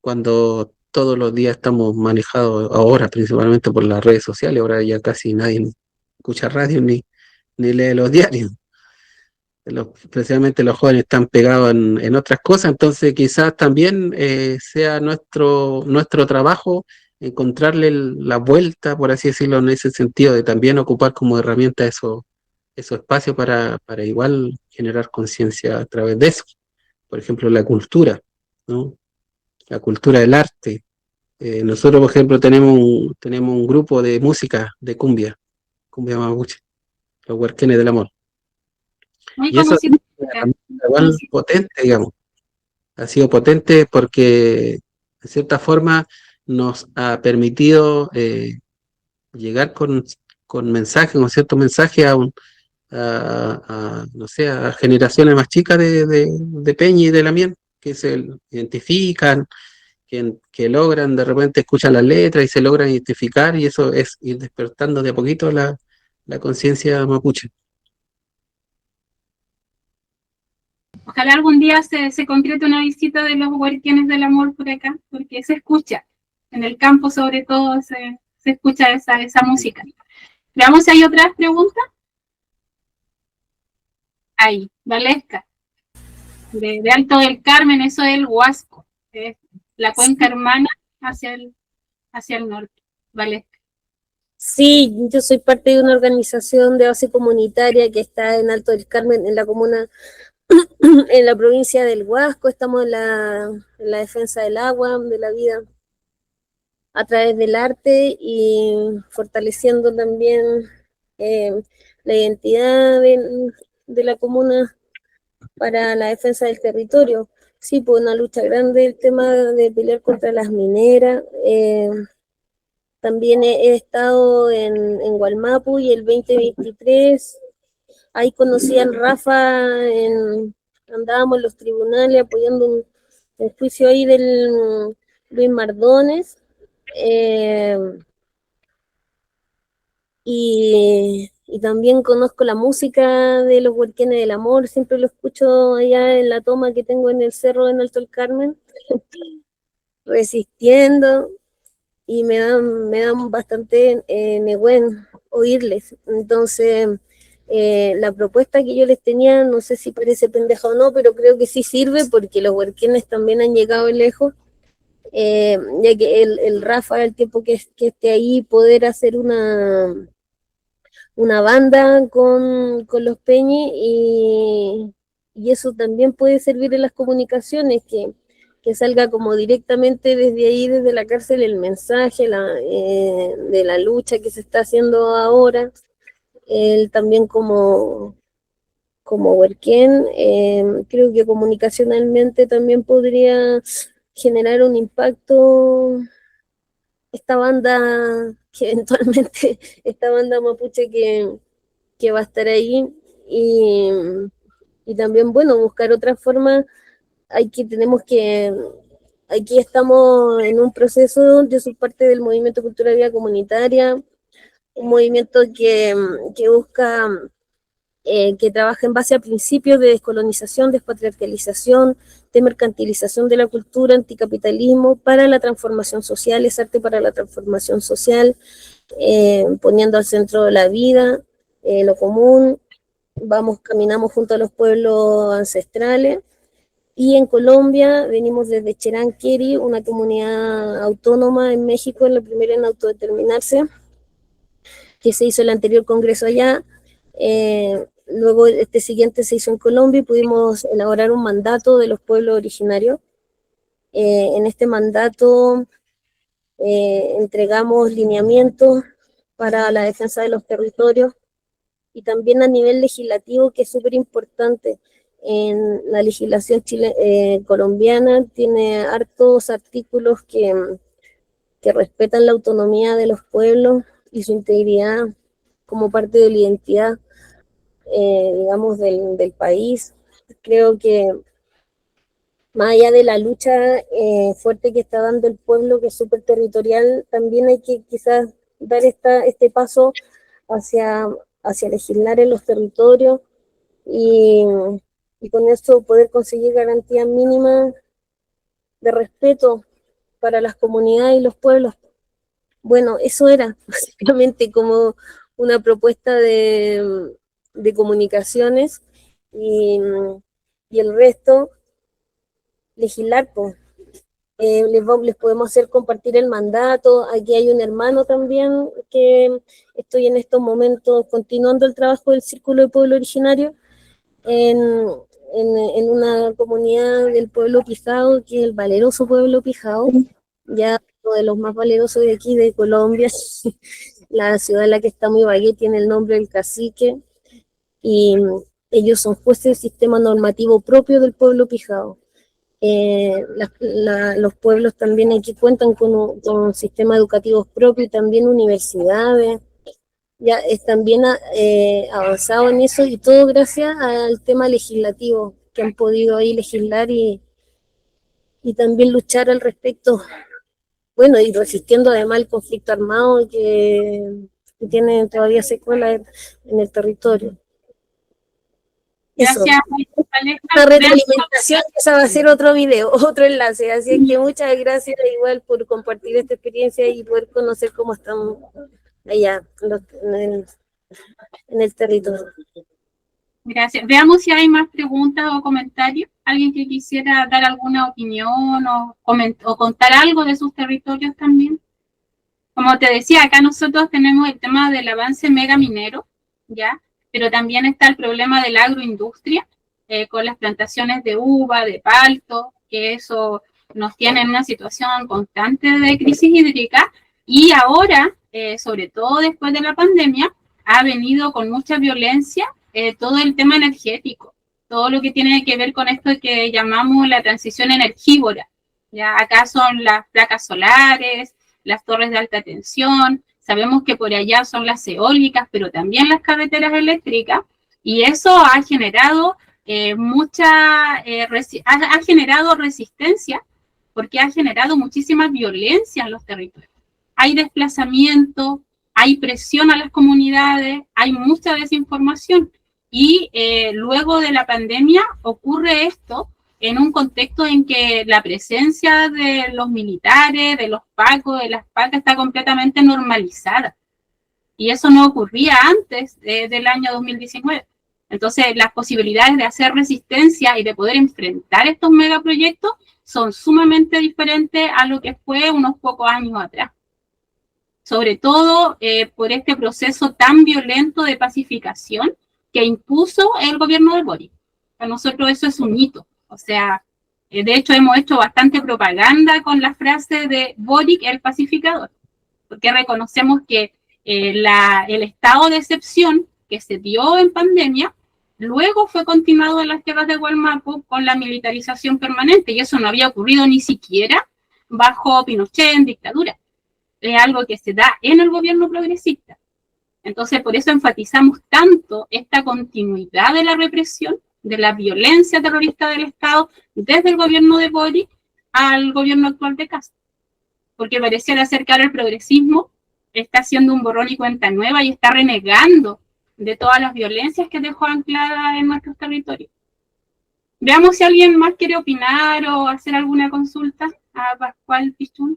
cuando todos los días estamos manejados ahora principalmente por las redes sociales. Ahora ya casi nadie escucha radio ni lee los diarios. Especialmente los jóvenes están pegados en otras cosas, entonces quizás también sea nuestro trabajo encontrarle la vuelta, por así decirlo, en ese sentido, de también ocupar como herramienta esos espacios para igual generar conciencia a través de eso. Por ejemplo, la cultura, ¿no? La cultura del arte. Nosotros, por ejemplo, tenemos un grupo de música de cumbia mapuche, los Huarquenes del Amor.
Muy
Y eso es
conocido.
igual potente, digamos. Ha sido potente porque, de cierta forma, nos ha permitido llegar con mensajes, con ciertos mensajes no sé, a generaciones más chicas de Peña y de Lamien, que se identifican, que logran, de repente escuchan las letras y se logran identificar, y eso es ir despertando de a poquito la conciencia mapuche.
Ojalá algún día se concrete una visita de los Huarquenes del Amor por acá, porque se escucha. En el campo, sobre todo, se escucha esa música. Veamos si hay otras preguntas. Ahí, Valesca, de Alto del Carmen, eso es el Huasco, es la cuenca hermana hacia el norte. Valesca.
Sí, yo soy parte de una organización de base comunitaria que está en Alto del Carmen, en la comuna, en la provincia del Huasco. Estamos en la defensa del agua, de la vida, a través del arte y fortaleciendo también la identidad de la comuna para la defensa del territorio. Sí, pues una lucha grande el tema de pelear contra las mineras. También he estado en Gualmapu y el 2023 ahí conocí al Rafa, andábamos en los tribunales apoyando un juicio ahí del Luis Mardones, y también conozco la música de los Huerquienes del Amor, siempre lo escucho allá en la toma que tengo en el cerro en Alto el Carmen, Resistiendo, y me dan bastante buen oírles. Entonces, la propuesta que yo les tenía, no sé si parece pendeja o no, pero creo que sí sirve porque los huerquienes también han llegado lejos, ya que el Rafa, el tiempo que esté ahí, poder hacer una banda con los Peñi, y eso también puede servir en las comunicaciones, que salga como directamente desde ahí, desde la cárcel, el mensaje de la lucha que se está haciendo ahora. Él también como Huerquén, creo que comunicacionalmente también podría generar un impacto esta banda, que eventualmente, esta banda mapuche que va a estar ahí, y también, bueno, buscar otras formas. Aquí estamos en un proceso, yo soy parte del Movimiento Cultural Vía Comunitaria, un movimiento que busca, que trabaja en base a principios de descolonización, despatriarcalización, de mercantilización de la cultura, anticapitalismo, para la transformación social, es arte para la transformación social, poniendo al centro de la vida, lo común, caminamos junto a los pueblos ancestrales. Y en Colombia venimos desde Cheranqueri, una comunidad autónoma en México, la primera en autodeterminarse, que se hizo el anterior congreso allá. Luego este siguiente se hizo en Colombia y pudimos elaborar un mandato de los pueblos originarios. En este mandato entregamos lineamientos para la defensa de los territorios, y también a nivel legislativo, que es súper importante. En la legislación colombiana tiene hartos artículos que respetan la autonomía de los pueblos y su integridad como parte de la identidad, digamos, del país. Creo que más allá de la lucha fuerte que está dando el pueblo, que es súper territorial, también hay que quizás dar este paso hacia legislar en los territorios, y con eso poder conseguir garantías mínimas de respeto para las comunidades y los pueblos. Bueno, eso era básicamente como una propuesta de comunicaciones, y el resto, legislar, pues. Les podemos hacer compartir el mandato. Aquí hay un hermano también que estoy en estos momentos continuando el trabajo del Círculo de Pueblo Originario en una comunidad del pueblo Pijao, que es el valeroso pueblo Pijao, ya uno de los más valerosos de aquí de Colombia. La ciudad en la que está Ibagué tiene el nombre del cacique, y ellos son jueces del sistema normativo propio del pueblo Pijao. Los pueblos también aquí cuentan con un sistema educativo propio, y también universidades. Ya están bien avanzados en eso, y todo gracias al tema legislativo, que han podido ahí legislar y también luchar al respecto. Bueno, y resistiendo además el conflicto armado que tiene todavía secuelas en el territorio. Eso.
Gracias, Alexa.
La retroalimentación, esa va a ser otro video, otro enlace. Así es que muchas gracias igual por compartir esta experiencia y poder conocer cómo estamos allá en el territorio.
Gracias. Veamos si hay más preguntas o comentarios. ¿Alguien que quisiera dar alguna opinión o contar algo de sus territorios también? Como te decía, acá nosotros tenemos el tema del avance mega minero, ¿ya? Pero también está el problema de la agroindustria, con las plantaciones de uva, de palto, que eso nos tiene en una situación constante de crisis hídrica, y ahora, sobre todo después de la pandemia, ha venido con mucha violencia todo el tema energético, todo lo que tiene que ver con esto que llamamos la transición energívora. Ya acá son las placas solares, las torres de alta tensión, sabemos que por allá son las eólicas, pero también las carreteras eléctricas, Y eso ha generado ha generado resistencia, porque ha generado muchísima violencia en los territorios. Hay desplazamiento, hay presión a las comunidades, hay mucha desinformación. Y luego de la pandemia ocurre esto en un contexto en que la presencia de los militares, de los pacos, de las pacas está completamente normalizada. Y eso no ocurría antes del año 2019. Entonces, las posibilidades de hacer resistencia y de poder enfrentar estos megaproyectos son sumamente diferentes a lo que fue unos pocos años atrás. Sobre todo por este proceso tan violento de pacificación que impuso el gobierno de Boric. Para nosotros eso es un hito. O sea, de hecho hemos hecho bastante propaganda con la frase de Boric el pacificador, porque reconocemos que el estado de excepción que se dio en pandemia luego fue continuado en las tierras de Gualmapu con la militarización permanente, y eso no había ocurrido ni siquiera bajo Pinochet en dictadura. Es algo que se da en el gobierno progresista. Entonces, por eso enfatizamos tanto esta continuidad de la represión, de la violencia terrorista del Estado, desde el gobierno de Boric al gobierno actual de Castro. Porque pareciera ser que ahora el progresismo está haciendo un borrón y cuenta nueva y está renegando de todas las violencias que dejó ancladas en nuestros territorios. Veamos si alguien más quiere opinar o hacer alguna consulta a Pascual Pichún.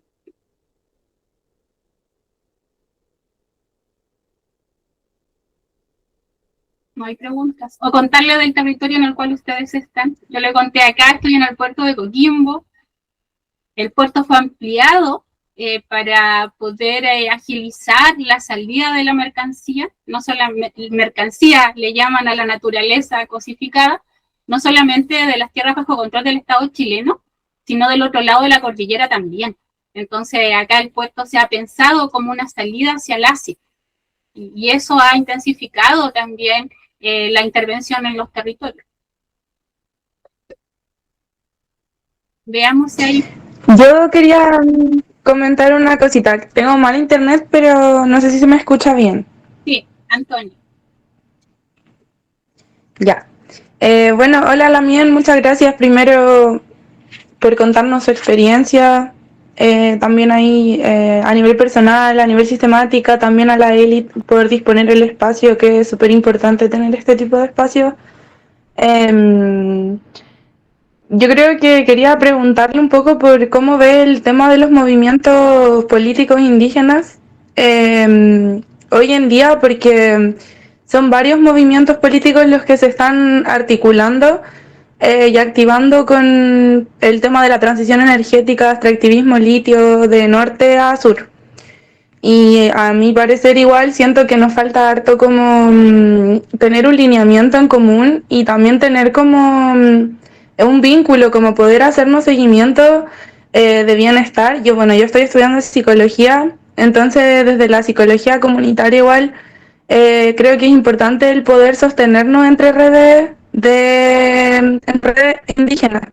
No hay preguntas. O contarle del territorio en el cual ustedes están. Yo le conté acá, estoy en el puerto de Coquimbo. El puerto fue ampliado para poder agilizar la salida de la mercancía. No solamente mercancía le llaman a la naturaleza cosificada, no solamente de las tierras bajo control del Estado chileno, sino del otro lado de la cordillera también. Entonces acá el puerto se ha pensado como una salida hacia el Asia. Y eso ha intensificado también la intervención en los territorios. Veamos si hay...
Yo quería comentar una cosita. Tengo mal internet, pero no sé si se me escucha bien.
Sí, Antonio.
Ya. Bueno, hola Lamien, muchas gracias primero por contarnos su experiencia. También ahí a nivel personal, a nivel sistemática, también a la élite, poder disponer el espacio, que es súper importante tener este tipo de espacio. Yo creo que quería preguntarle un poco por cómo ve el tema de los movimientos políticos indígenas hoy en día, porque son varios movimientos políticos los que se están articulando y activando con el tema de la transición energética, extractivismo, litio, de norte a sur. Y a mi parecer igual siento que nos falta harto como tener un lineamiento en común y también tener como un vínculo, como poder hacernos seguimiento de bienestar. Yo estoy estudiando psicología, entonces desde la psicología comunitaria igual creo que es importante el poder sostenernos entre redes indígenas,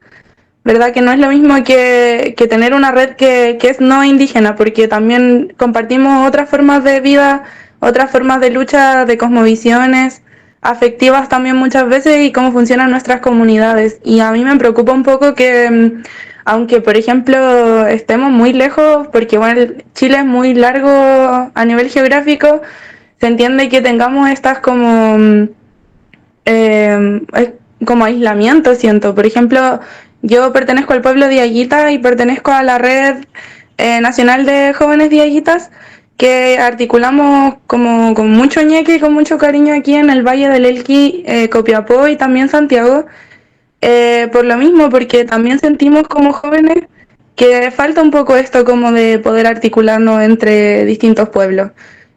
¿verdad? Que no es lo mismo que tener una red que es no indígena, porque también compartimos otras formas de vida, otras formas de lucha, de cosmovisiones afectivas también muchas veces, y cómo funcionan nuestras comunidades. Y a mí me preocupa un poco que, aunque por ejemplo estemos muy lejos, porque Chile es muy largo a nivel geográfico, se entiende que tengamos estas como aislamiento, siento. Por ejemplo, yo pertenezco al pueblo de Diaguita y pertenezco a la red nacional de jóvenes diaguitas, que articulamos como con mucho ñeque y con mucho cariño aquí en el Valle del Elqui, Copiapó y también Santiago, por lo mismo, porque también sentimos como jóvenes que falta un poco esto como de poder articularnos entre distintos pueblos.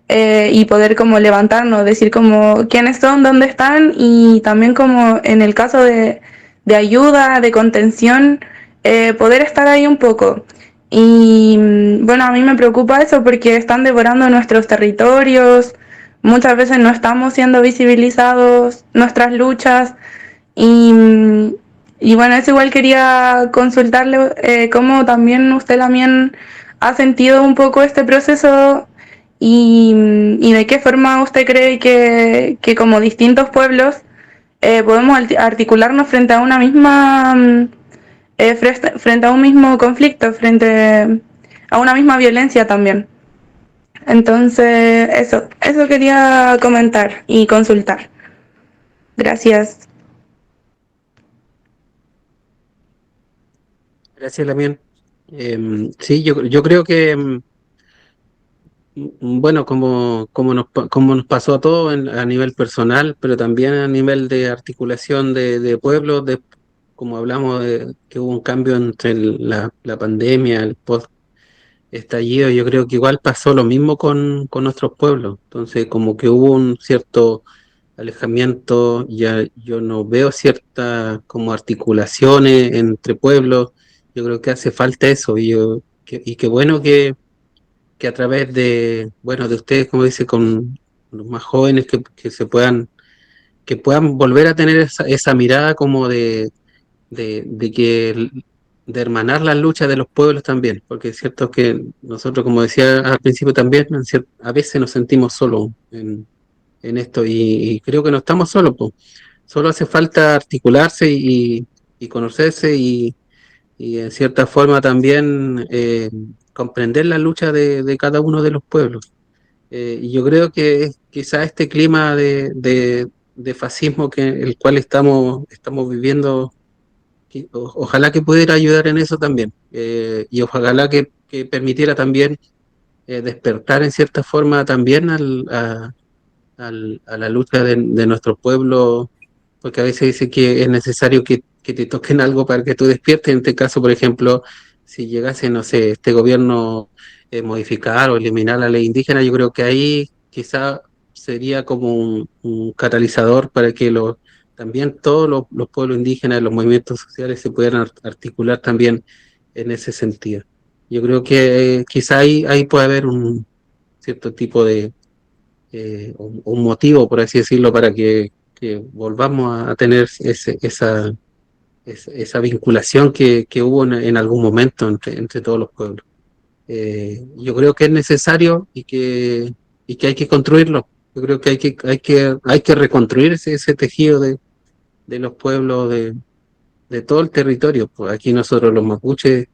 Y poder como levantarnos, decir como quiénes son, dónde están, y también como en el caso de ayuda, de contención, poder estar ahí un poco. Y a mí me preocupa eso porque están devorando nuestros territorios, muchas veces no estamos siendo visibilizados, nuestras luchas, y eso igual quería consultarle cómo también usted también ha sentido un poco este proceso. Y de qué forma usted cree que como distintos pueblos podemos articularnos frente a una misma, frente a un mismo conflicto, frente a una misma violencia también. Entonces, eso quería comentar y consultar. Gracias.
Gracias, Lamien. Sí, yo creo que, bueno, como nos pasó a todos a nivel personal, pero también a nivel de articulación de pueblos, como hablamos, que hubo un cambio entre la pandemia, el post-estallido, yo creo que igual pasó lo mismo con nuestros pueblos. Entonces, como que hubo un cierto alejamiento, ya yo no veo cierta como articulaciones entre pueblos. Yo creo que hace falta eso, y qué bueno que a través bueno, de ustedes, como dice, con los más jóvenes que que puedan volver a tener esa mirada como de hermanar las luchas de los pueblos también, porque es cierto que nosotros, como decía al principio también, a veces nos sentimos solos en esto, y creo que no estamos solos, pues. Solo hace falta articularse y conocerse, y en cierta forma también comprender la lucha de cada uno de los pueblos. Y yo creo que quizá este clima de fascismo el cual estamos viviendo, ojalá que pudiera ayudar en eso también. Y ojalá que permitiera también despertar en cierta forma también a la lucha de nuestro pueblo, porque a veces dice que es necesario que te toquen algo para que tú despiertes. En este caso, por ejemplo, si llegase, no sé, este gobierno modificar o eliminar la ley indígena, yo creo que ahí quizá sería como un catalizador para que también todos los pueblos indígenas, los movimientos sociales se pudieran articular también en ese sentido. Yo creo que quizá ahí puede haber un cierto tipo de un motivo, por así decirlo, para que volvamos a tener esa vinculación que hubo en algún momento entre todos los pueblos. Yo creo que es necesario y que hay que construirlo. Yo creo que hay que reconstruir ese tejido de los pueblos de todo el territorio. Pues aquí nosotros los mapuches,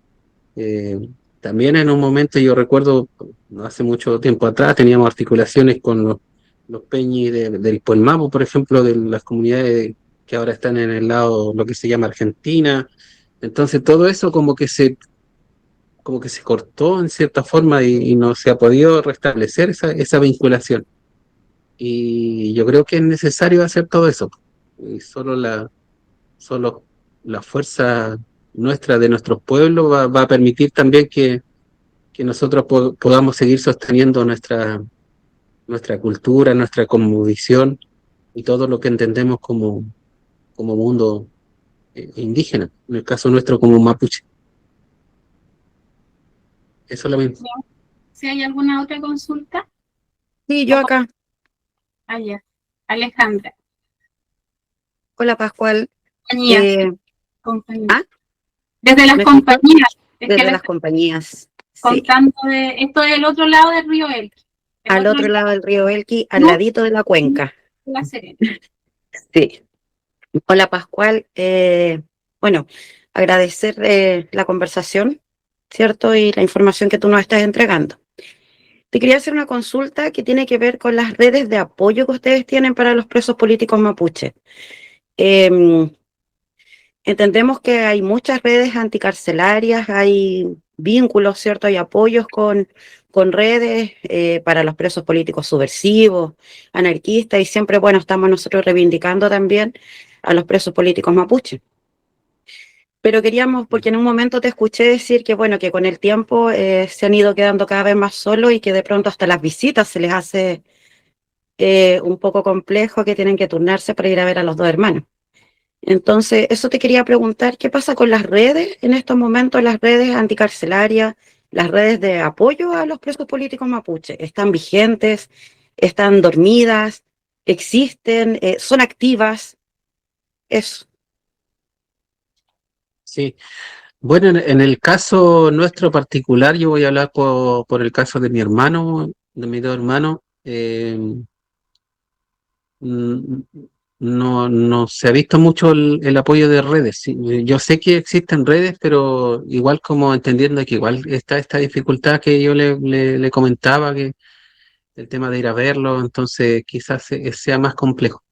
eh, también en un momento, yo recuerdo, no hace mucho tiempo atrás, teníamos articulaciones con los peñis del Puelmapo, por ejemplo, de las comunidades que ahora están en el lado, lo que se llama Argentina. Entonces todo eso como que se cortó en cierta forma, y no se ha podido restablecer esa vinculación. Y yo creo que es necesario hacer todo eso. Y solo la fuerza nuestra, de nuestros pueblos, va a permitir también que nosotros podamos seguir sosteniendo nuestra cultura, nuestra cosmovisión y todo lo que entendemos como mundo indígena, en el caso nuestro como mapuche. Eso solamente.
Si hay alguna otra consulta,
Sí, yo acá.
allá. Alejandra.
Hola, Pascual.
Compañías. Compañías.
¿Ah?
Desde las
¿Me
compañías. Es
Desde
que
las compañías. Sí.
contando esto es del otro lado del río Elqui.
Al otro lado del río Elqui, al
No.
ladito de la cuenca.
La Serena.
Sí. Hola, Pascual. Bueno, agradecer la conversación, ¿cierto? Y la información que tú nos estás entregando. Te quería hacer una consulta que tiene que ver con las redes de apoyo que ustedes tienen para los presos políticos mapuche. Entendemos que hay muchas redes anticarcelarias, hay vínculos, ¿cierto? Hay apoyos con redes para los presos políticos subversivos, anarquistas, y siempre, bueno, estamos nosotros reivindicando también a los presos políticos mapuche. Pero queríamos, porque en un momento te escuché decir que, bueno, que con el tiempo se han ido quedando cada vez más solos y que de pronto hasta las visitas se les hace un poco complejo, que tienen que turnarse para ir a ver a los dos hermanos. Entonces, eso te quería preguntar, ¿qué pasa con las redes en estos momentos, las redes anticarcelarias, las redes de apoyo a los presos políticos mapuche? ¿Están vigentes? ¿Están dormidas? ¿Existen? ¿Son activas? Eso.
Sí. Bueno, en el caso nuestro particular, yo voy a hablar por el caso de mi hermano, de mis dos hermanos. Mm, no se ha visto mucho el apoyo de redes. Sí, yo sé que existen redes, pero igual como entendiendo que igual está esta dificultad que yo le comentaba, que el tema de ir a verlo, entonces quizás sea más complejo.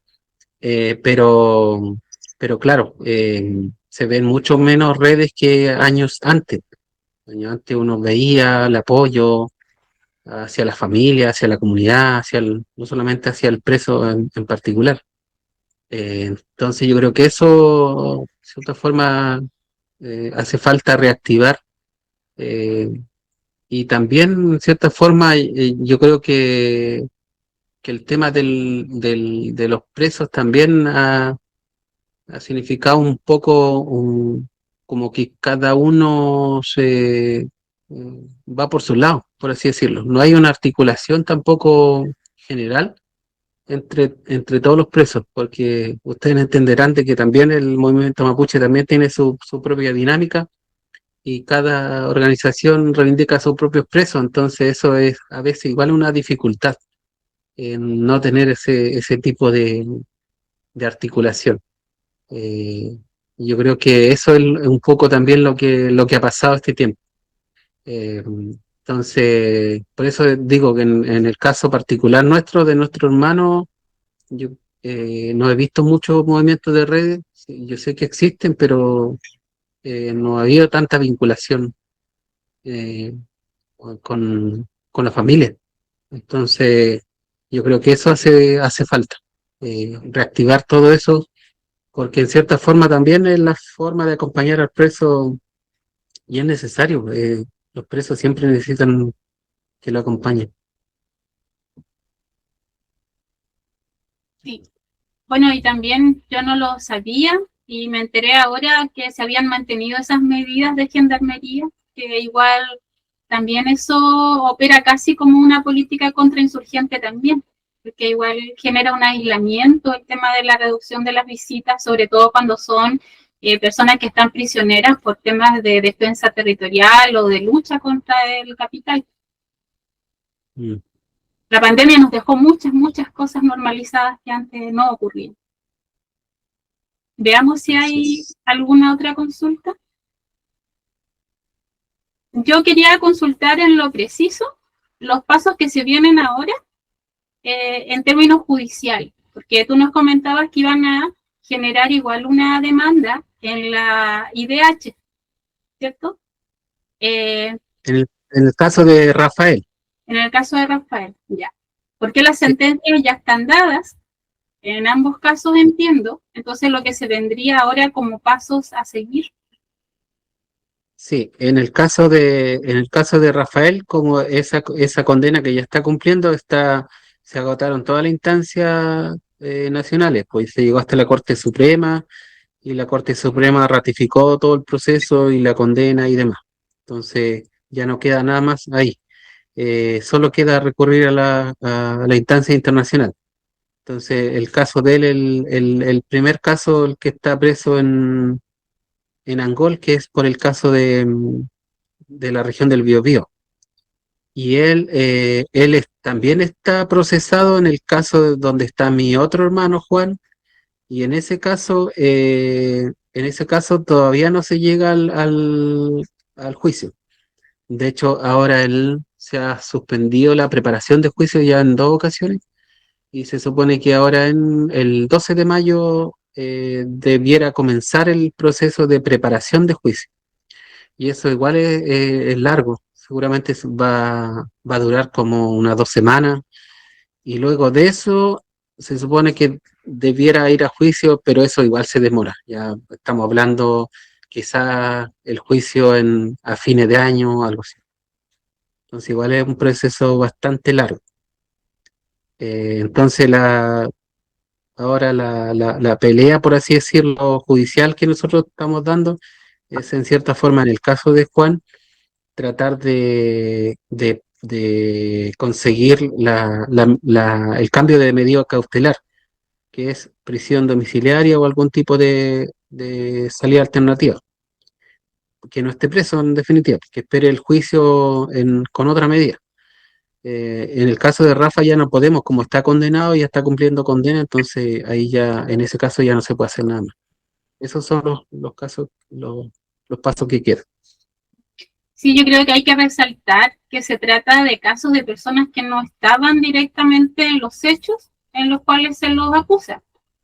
Eh, pero, pero claro, se ven mucho menos redes que años antes. Años antes uno veía el apoyo hacia la familia, hacia la comunidad, no solamente hacia el preso en particular. Entonces yo creo que eso, de cierta forma, hace falta reactivar. eh, y también, de cierta forma, yo creo que el tema de los presos también ha significado un poco como que cada uno va por su lado, por así decirlo. No hay una articulación tampoco general entre todos los presos, porque ustedes entenderán de que también el movimiento mapuche también tiene su propia dinámica y cada organización reivindica a sus propios presos, entonces eso es a veces igual una dificultad en no tener ese tipo de articulación. Eh, yo creo que eso es un poco también lo que ha pasado este tiempo. Eh, entonces, por eso digo que en el caso particular nuestro, de nuestro hermano, yo no he visto muchos movimientos de redes. Sí, yo sé que existen, pero no ha habido tanta vinculación eh, con la familia. Entonces, yo creo que eso hace falta, reactivar todo eso, porque en cierta forma también es la forma de acompañar al preso y es necesario. Los presos siempre necesitan que lo acompañen.
Sí. Bueno, y también yo no lo sabía y me enteré ahora que se habían mantenido esas medidas de gendarmería, que igual también eso opera casi como una política contrainsurgente también, porque igual genera un aislamiento el tema de la reducción de las visitas, sobre todo cuando son personas que están prisioneras por temas de defensa territorial o de lucha contra el capital.
Mm.
La pandemia nos dejó muchas cosas normalizadas que antes no ocurrían. Veamos si hay alguna otra consulta. Yo quería consultar en lo preciso los pasos que se vienen ahora en términos judiciales, porque tú nos comentabas que iban a generar igual una demanda en la IDH, ¿cierto?
En el caso de Rafael,
En el caso de Rafael, ya. Porque las sentencias ya están dadas, en ambos casos entiendo, entonces lo que se vendría ahora como pasos a seguir.
sí, en el caso de Rafael, como esa condena que ya está cumpliendo, se agotaron todas las instancias nacionales, pues se llegó hasta la Corte Suprema y la Corte Suprema ratificó todo el proceso y la condena y demás. Entonces ya no queda nada más ahí. Solo queda recurrir a la instancia internacional. Entonces el caso de él, el primer caso, el que está preso en Angol, que es por el caso de la región del Biobío. Y él también está procesado en el caso donde está mi otro hermano Juan, y en ese caso todavía no se llega al juicio. De hecho, ahora él se ha suspendido la preparación de juicio ya en 2 ocasiones, y se supone que ahora en el 12 de mayo debiera comenzar el proceso de preparación de juicio. Y eso igual es largo, seguramente va a durar como unas 2 semanas, y luego de eso se supone que debiera ir a juicio, pero eso igual se demora. Ya estamos hablando quizá el juicio a fines de año o algo así. Entonces igual es un proceso bastante largo. Entonces ahora la pelea, por así decirlo, judicial que nosotros estamos dando es en cierta forma en el caso de Juan tratar de conseguir el cambio de medida cautelar, que es prisión domiciliaria o algún tipo de salida alternativa, que no esté preso en definitiva, que espere el juicio con otra medida. En el caso de Rafa ya no podemos, como está condenado, ya está cumpliendo condena, entonces ahí ya, en ese caso ya no se puede hacer nada más. Esos son los casos, los pasos que quedan.
Sí, yo creo que hay que resaltar que se trata de casos de personas que no estaban directamente en los hechos en los cuales se los acusa.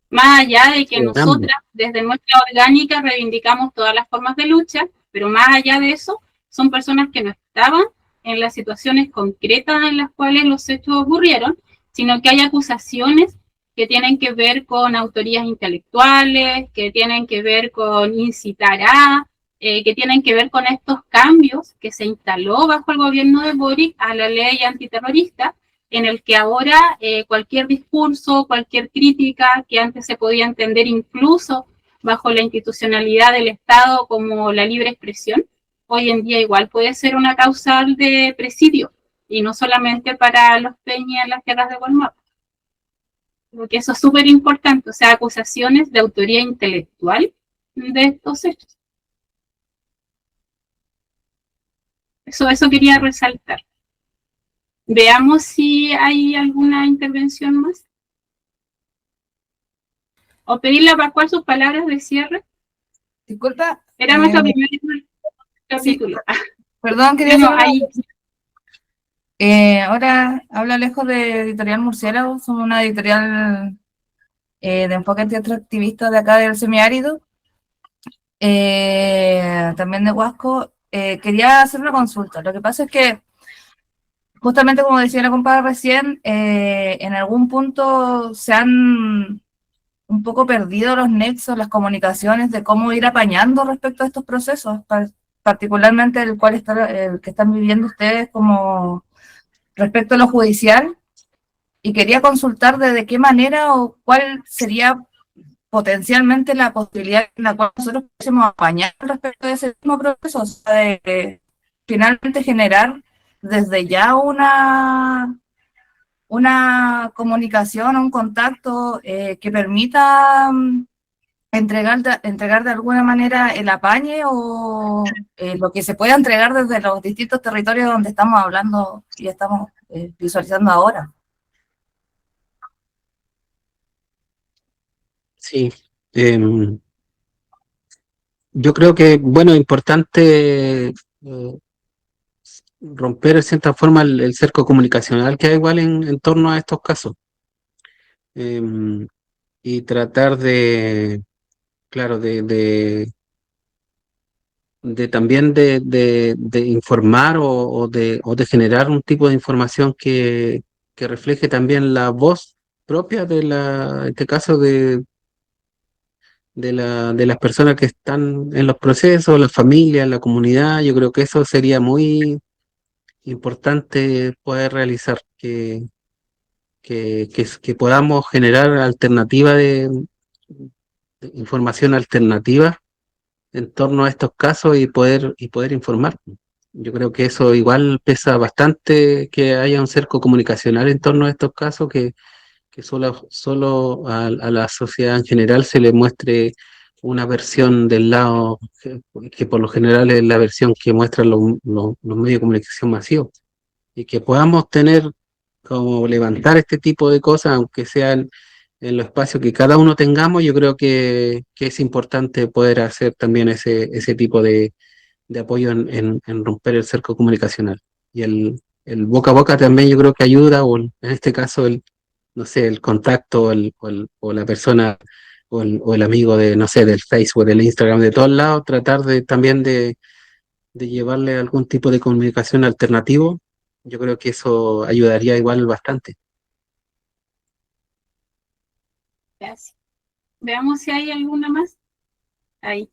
Más allá de que nosotras, desde nuestra orgánica, reivindicamos todas las formas de lucha, pero más allá de eso, son personas que no estaban en las situaciones concretas en las cuales los hechos ocurrieron, sino que hay acusaciones que tienen que ver con autorías intelectuales, que tienen que ver con incitar a, que tienen que ver con estos cambios que se instaló bajo el gobierno de Boric a la ley antiterrorista, en el que ahora cualquier discurso, cualquier crítica que antes se podía entender incluso bajo la institucionalidad del Estado como la libre expresión, hoy en día igual puede ser una causal de presidio, y no solamente para los peñas en las tierras de Gualmapu. Porque eso es súper importante, o sea, acusaciones de autoría intelectual de estos hechos. Eso quería resaltar. Veamos si hay alguna intervención más. O pedirle a Pascual sus palabras de cierre.
Disculpa.
Era nuestro primer capítulo.
Sí. Perdón, quería ahora habla Alejo de Editorial Murciélago. Somos una editorial de enfoque antiextractivista de acá del semiárido. También de Huasco. Quería hacer una consulta. Lo que pasa es que justamente como decía la compadre recién, en algún punto se han un poco perdido los nexos, las comunicaciones de cómo ir apañando respecto a estos procesos, particularmente el que están viviendo ustedes como respecto a lo judicial, y quería consultar de qué manera o cuál sería potencialmente la posibilidad en la cual nosotros pudiésemos apañar respecto de ese mismo proceso, o sea, de finalmente generar desde ya una comunicación, un contacto que permita entregar de alguna manera el apañe o lo que se pueda entregar desde los distintos territorios donde estamos hablando y estamos visualizando ahora.
Sí. Yo creo que, bueno, es importante romper de cierta forma el cerco comunicacional que hay igual en torno a estos casos. Y tratar de, claro, de también de informar o de generar un tipo de información que refleje también la voz propia en este caso de las personas que están en los procesos, la familia, la comunidad. Yo creo que eso sería muy importante poder realizar, que podamos generar alternativa de información alternativa en torno a estos casos y poder informar. Yo creo que eso igual pesa bastante, que haya un cerco comunicacional en torno a estos casos, que solo a la sociedad en general se le muestre una versión del lado que por lo general es la versión que muestran los medios de comunicación masivos, y que podamos tener como levantar este tipo de cosas, aunque sean en los espacios que cada uno tengamos. Yo creo que es importante poder hacer también ese tipo de apoyo en romper el cerco comunicacional. Y el boca a boca también yo creo que ayuda, o en este caso no sé, el contacto o la persona o el amigo de, no sé, del Facebook, del Instagram, de todos lados, tratar también de llevarle algún tipo de comunicación alternativo. Yo creo que eso ayudaría igual bastante.
Gracias. Veamos si hay alguna más. Ahí.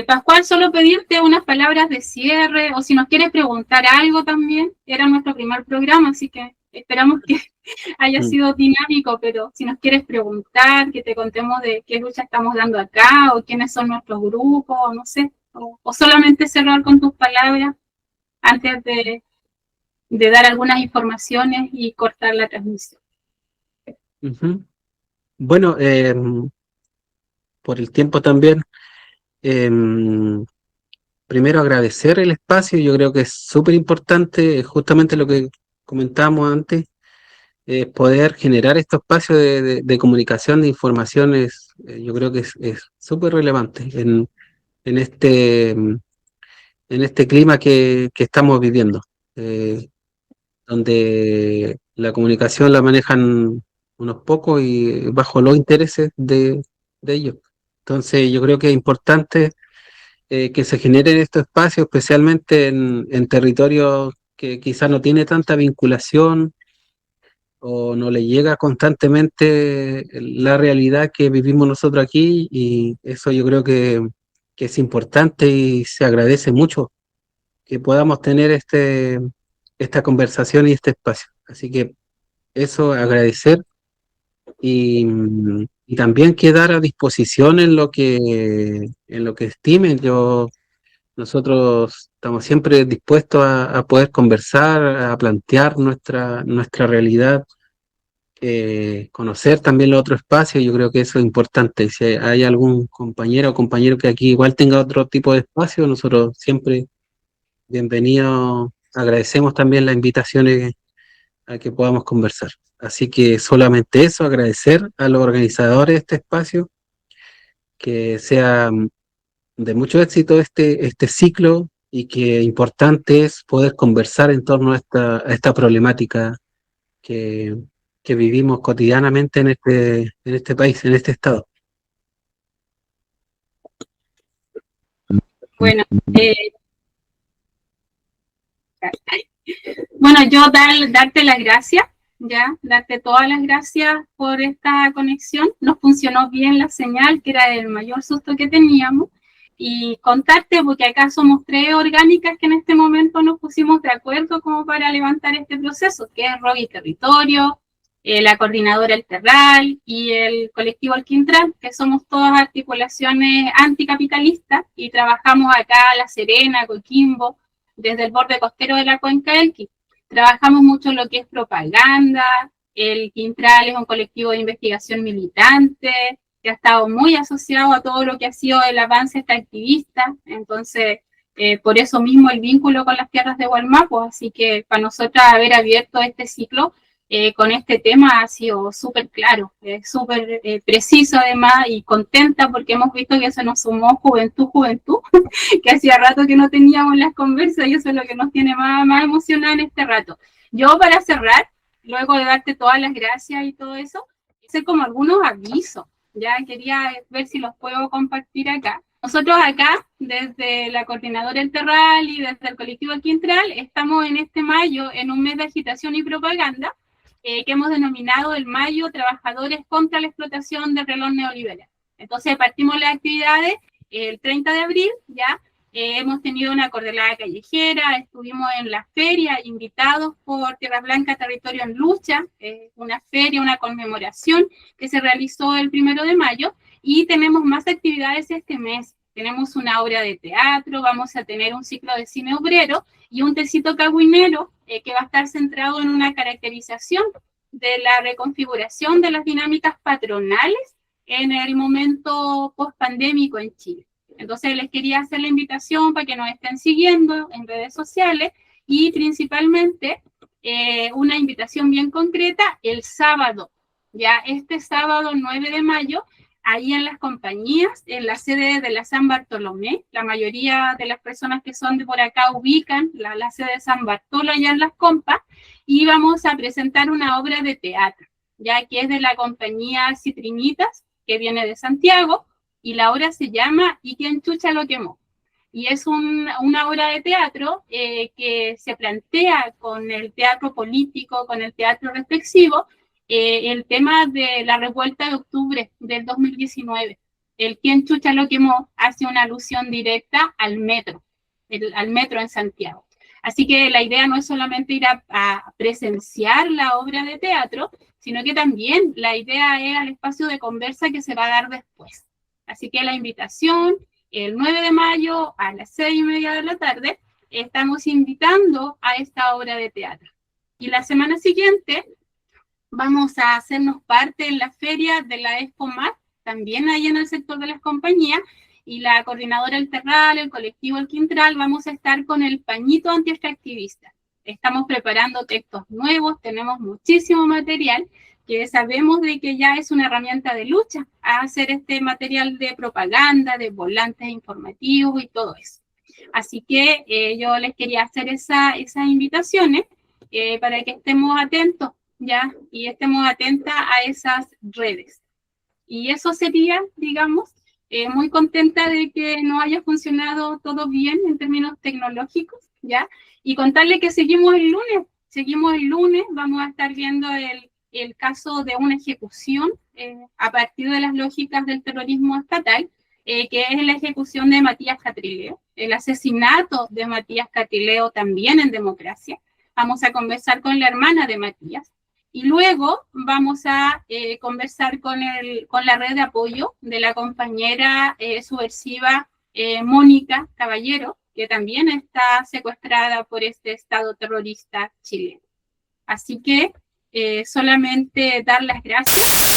Pascual, solo pedirte unas palabras de cierre, o si nos quieres preguntar algo también. Era nuestro primer programa, así que esperamos que haya sido dinámico, pero si nos quieres preguntar, que te contemos de qué lucha estamos dando acá, o quiénes son nuestros grupos, no sé, o solamente cerrar con tus palabras antes de dar algunas informaciones y cortar la transmisión.
Bueno, por el tiempo también, primero agradecer el espacio. Yo creo que es súper importante, justamente lo que comentábamos antes, poder generar estos espacios de comunicación, de informaciones, yo creo que es súper relevante en este, en este clima que estamos viviendo, donde la comunicación la manejan unos pocos y bajo los intereses de ellos. Entonces yo creo que es importante que se generen estos espacios, especialmente en territorios que quizás no tiene tanta vinculación o no le llega constantemente la realidad que vivimos nosotros aquí, y eso yo creo que es importante y se agradece mucho que podamos tener esta conversación y este espacio. Así que eso, agradecer y, y también quedar a disposición en lo que estimen. Nosotros estamos siempre dispuestos a poder conversar, a plantear nuestra realidad, conocer también los otros espacios. Yo creo que eso es importante. Si hay algún compañero o compañero que aquí igual tenga otro tipo de espacio, nosotros siempre bienvenidos, agradecemos también las invitaciones a que podamos conversar. Así que solamente eso, agradecer a los organizadores de este espacio, que sea de mucho éxito este ciclo, y que importante es poder conversar en torno a esta problemática que, que vivimos cotidianamente en este país, en este estado.
Bueno, bueno, yo darte las gracias, ya, darte todas las gracias por esta conexión. Nos funcionó bien la señal, que era el mayor susto que teníamos, y contarte, porque acá somos 3 orgánicas que en este momento nos pusimos de acuerdo como para levantar este proceso, que es ROG y Territorio, la coordinadora El Terral y el colectivo Alquintral, que somos todas articulaciones anticapitalistas y trabajamos acá La Serena, Coquimbo, desde el borde costero de la cuenca del Quí. Trabajamos mucho lo que es propaganda. El Quintral es un colectivo de investigación militante que ha estado muy asociado a todo lo que ha sido el avance extractivista. Entonces, por eso mismo el vínculo con las tierras de Gualmapu. Así que para nosotros haber abierto este ciclo con este tema ha sido súper claro, súper preciso además, y contenta porque hemos visto que se nos sumó juventud, que hacía rato que no teníamos las conversas, y eso es lo que nos tiene más emocionada en este rato. Yo, para cerrar, luego de darte todas las gracias y todo eso, hice como algunos avisos, ya quería ver si los puedo compartir acá. Nosotros acá, desde la coordinadora El Terral y desde el colectivo Quintral, estamos en este mayo en un mes de agitación y propaganda, que hemos denominado el Mayo Trabajadores contra la Explotación del Reloj Neoliberal. Entonces partimos las actividades el 30 de abril, ya hemos tenido una cordelada callejera, estuvimos en la feria, invitados por Tierra Blanca Territorio en Lucha, una feria, una conmemoración que se realizó el 1 de mayo, y tenemos más actividades este mes. Tenemos una obra de teatro, vamos a tener un ciclo de cine obrero y un tecito cagüinero que va a estar centrado en una caracterización de la reconfiguración de las dinámicas patronales en el momento post-pandémico en Chile. Entonces les quería hacer la invitación para que nos estén siguiendo en redes sociales, y principalmente una invitación bien concreta el sábado, ya este sábado 9 de mayo, ahí en las compañías, en la sede de la San Bartolomé. La mayoría de las personas que son de por acá ubican la sede de San Bartolo allá en Las Compas, y vamos a presentar una obra de teatro, ya que es de la compañía Citrinitas, que viene de Santiago, y la obra se llama ¿Y quién chucha lo quemó? Y es una obra de teatro que se plantea con el teatro político, con el teatro reflexivo, el tema de la revuelta de octubre del 2019. El ¿Quién chucha lo quemó? Hace una alusión directa al metro en Santiago. Así que la idea no es solamente ir a presenciar la obra de teatro, sino que también la idea es el espacio de conversa que se va a dar después. Así que la invitación, el 9 de mayo a las 6:30 de la tarde, estamos invitando a esta obra de teatro. Y la semana siguiente vamos a hacernos parte en la feria de la ExpoMat, también ahí en el sector de las compañías, y la coordinadora El Terral, el colectivo El Quintral, vamos a estar con el pañito antiextractivista. Estamos preparando textos nuevos, tenemos muchísimo material que sabemos de que ya es una herramienta de lucha a hacer este material de propaganda, de volantes informativos y todo eso. Así que yo les quería hacer esas invitaciones para que estemos atentos, ¿ya? Y estemos atentas a esas redes. Y eso sería, digamos, muy contenta de que no haya funcionado todo bien en términos tecnológicos, ¿ya? Y contarle que seguimos el lunes, vamos a estar viendo el caso de una ejecución a partir de las lógicas del terrorismo estatal, que es la ejecución de Matías Catrileo, el asesinato de Matías Catrileo también en democracia. Vamos a conversar con la hermana de Matías y luego vamos a conversar con la red de apoyo de la compañera subversiva Mónica Caballero, que también está secuestrada por este Estado terrorista chileno. Así que solamente dar las gracias.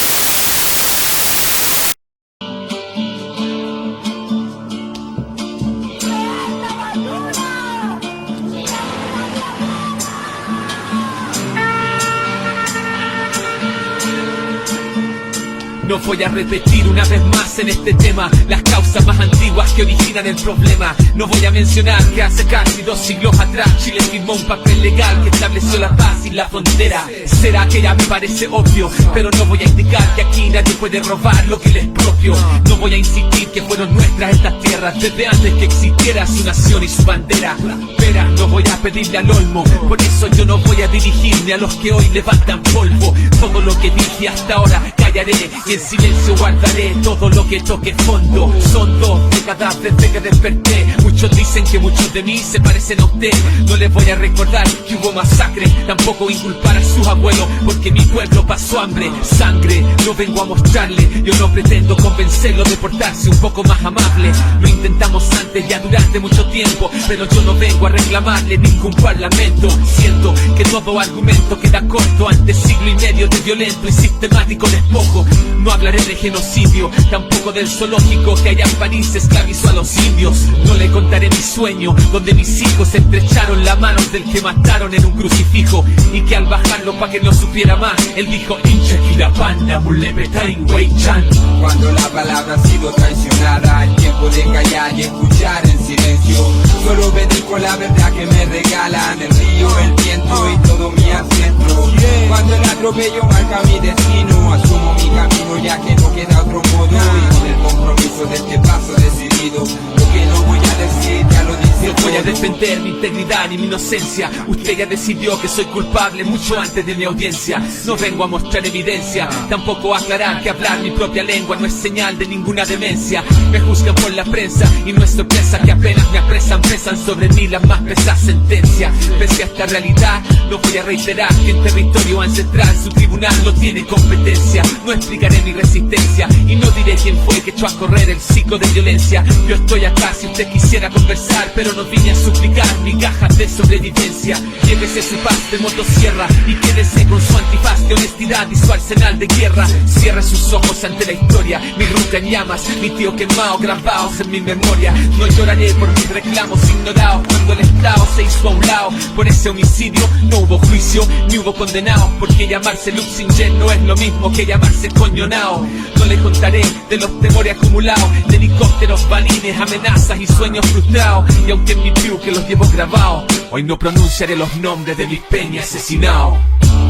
No voy a repetir una vez más en este tema las causas más antiguas que originan el problema. No voy a mencionar que hace casi 2 siglos atrás Chile firmó un papel legal que estableció la paz y la frontera. Será que ya me parece obvio, pero no voy a indicar que aquí nadie puede robar lo que le es propio. No voy a insistir que fueron nuestras estas tierras desde antes que existiera su nación y su bandera. Pero no voy a pedirle al olmo, por eso yo no voy a dirigirme a los que hoy levantan polvo. Todo lo que dije hasta ahora callaré y en silencio guardaré todo lo que toque fondo. Son 2 décadas desde que desperté. Muchos dicen que muchos de mí se parecen a usted. No les voy a recordar que hubo masacre, tampoco inculpar a sus abuelos, porque mi pueblo pasó hambre, sangre. No vengo a mostrarle, yo no pretendo convencerlo de portarse un poco más amable. Lo intentamos antes ya durante mucho tiempo, pero yo no vengo a reclamarle ningún parlamento. Siento que todo argumento queda corto ante siglo y medio de violento y sistemático despojo. No hablaré de genocidio, tampoco del zoológico que allá en París esclavizó a los indios. No le contaré mi sueño, donde mis hijos estrecharon la mano del que mataron en un crucifijo, y que al bajarlo pa' que no supiera más, él dijo Inche Kirapanda Mulepetain Weichan.
Cuando la palabra ha sido traicionada, el tiempo de callar y escuchar en silencio. Solo bendigo la verdad que me regalan el río, el viento y todo mi ancestro. Cuando el atropello marca mi destino, asumo mi camino ya que no queda otro modo. Y con el compromiso de este paso decidido, lo que no voy a decir ya lo dice.
No voy a defender mi integridad ni mi inocencia. Usted ya decidió que soy culpable mucho antes de mi audiencia. No vengo a mostrar evidencia, tampoco a aclarar que hablar mi propia lengua no es señal de ninguna demencia. Me juzgan por la prensa y no es sorpresa que apenas me apresan, pesan sobre mí las más pesadas sentencias. Pese a esta realidad, no voy a reiterar que en territorio ancestral su tribunal no tiene competencia. No explicaré mi resistencia y no diré quién fue que echó a correr el ciclo de violencia. Yo estoy acá si usted quisiera conversar, pero no vine a suplicar migajas de sobrevivencia. Llévese su paz de motosierra y quédese con su antifaz de honestidad y su arsenal de guerra. Cierre sus ojos ante la historia, mi ruta en llamas, mi tío quemado, grabados en mi memoria. No lloraré por mis reclamos ignorados cuando el Estado se hizo a un lado. Por ese homicidio no hubo juicio ni hubo condenado, porque llamarse Luxinger no es lo mismo que llamarse Coñonao. No le contaré de los temores acumulados, de helicópteros, balines, amenazas y sueños frustrados. Y aunque en mi view que los llevo grabados, hoy no pronunciaré los nombres de mis peñas asesinados.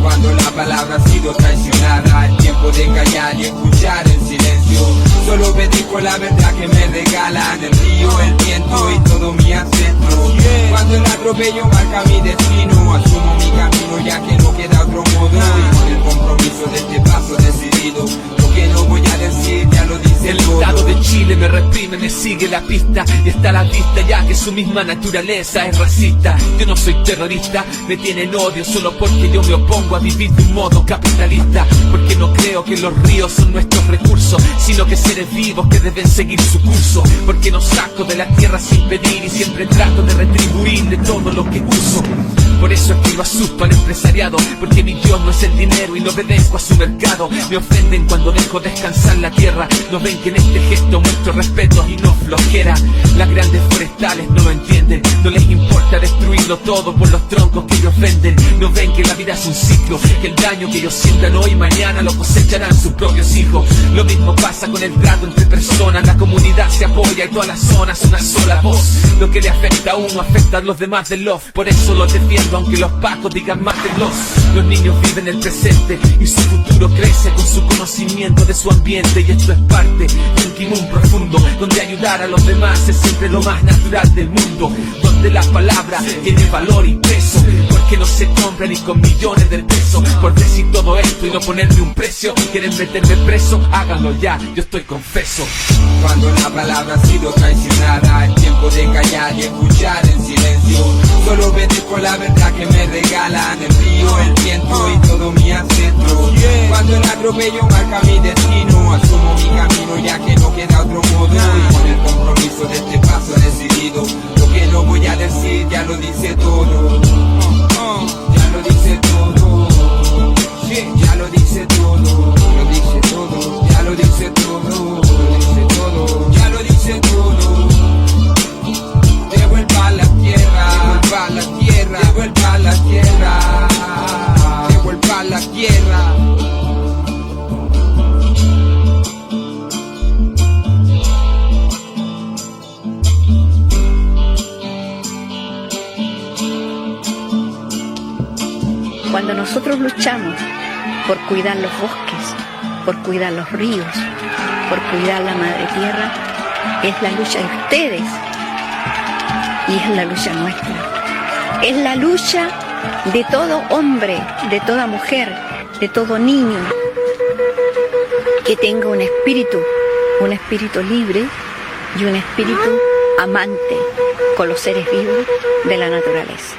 Cuando la palabra ha sido traicionada, el tiempo de callar y escuchar en silencio. Solo bendigo la verdad que me regalan el río, el viento y todo mi ancestro. Cuando el atropello marca mi destino, asumo mi camino ya que no queda otro modo. Y con el compromiso de este paso decidido, lo que no voy a decir ya lo dice
el Estado de Chile me reprime, me sigue la pista y está a la vista ya que su misma naturaleza es racista. Yo no soy terrorista, me tienen odio solo porque yo me opongo a vivir de un modo capitalista. Porque no creo que los ríos son nuestros recursos, sino que seres vivos que deben seguir su curso. Porque no saco de la tierra sin pedir y siempre trato de retribuirle todo lo que uso. Por eso escribo a sus pan empresariado, porque mi Dios no es el dinero y no obedezco a su mercado. Me ofenden cuando dejo descansar la tierra. No ven que en este gesto muestro respeto y no flojera. Las grandes forestales no lo entienden, no les importa destruirlo todo por los troncos que ellos venden. No ven que la vida es un ciclo, que el daño que ellos siembran hoy mañana lo cosecharán sus propios hijos. Lo mismo pasa con el trato entre personas. La comunidad se apoya y todas las zonas una sola voz. Lo que le afecta a uno afecta a los demás del love. Por eso los defiendo aunque los pacos digan mátenlos. Los niños viven el presente y su futuro crece con su conocimiento de su ambiente. Y esto es parte de un timón profundo, donde ayudar a los demás es siempre lo más natural del mundo, donde la palabra tiene valor y peso, porque no se compra ni con millones de pesos. Por decir todo esto y no ponerle un precio, quieren meterme preso, háganlo ya, yo estoy confeso.
Cuando la palabra ha sido traicionada, es tiempo de callar y escuchar en silencio. Solo obedezco la verdad que me regalan el río, el viento y todo mi ancestro. Cuando el atropello marca mi destino, asumo mi camino ya que no queda otro modo. Y con el compromiso de este paso he decidido, lo que no voy a decir ya lo dice todo. Ya lo dice todo. Ya lo dice todo. Lo dice todo. Ya lo dice todo. Ya lo dice todo. Devuelva la tierra, devuelva la tierra, devuelva la tierra, devuelva la tierra.
Cuando nosotros luchamos por cuidar los bosques, por cuidar los ríos, por cuidar la madre tierra, es la lucha de ustedes y es la lucha nuestra. Es la lucha de todo hombre, de toda mujer, de todo niño que tenga un espíritu libre y un espíritu amante con los seres vivos de la naturaleza.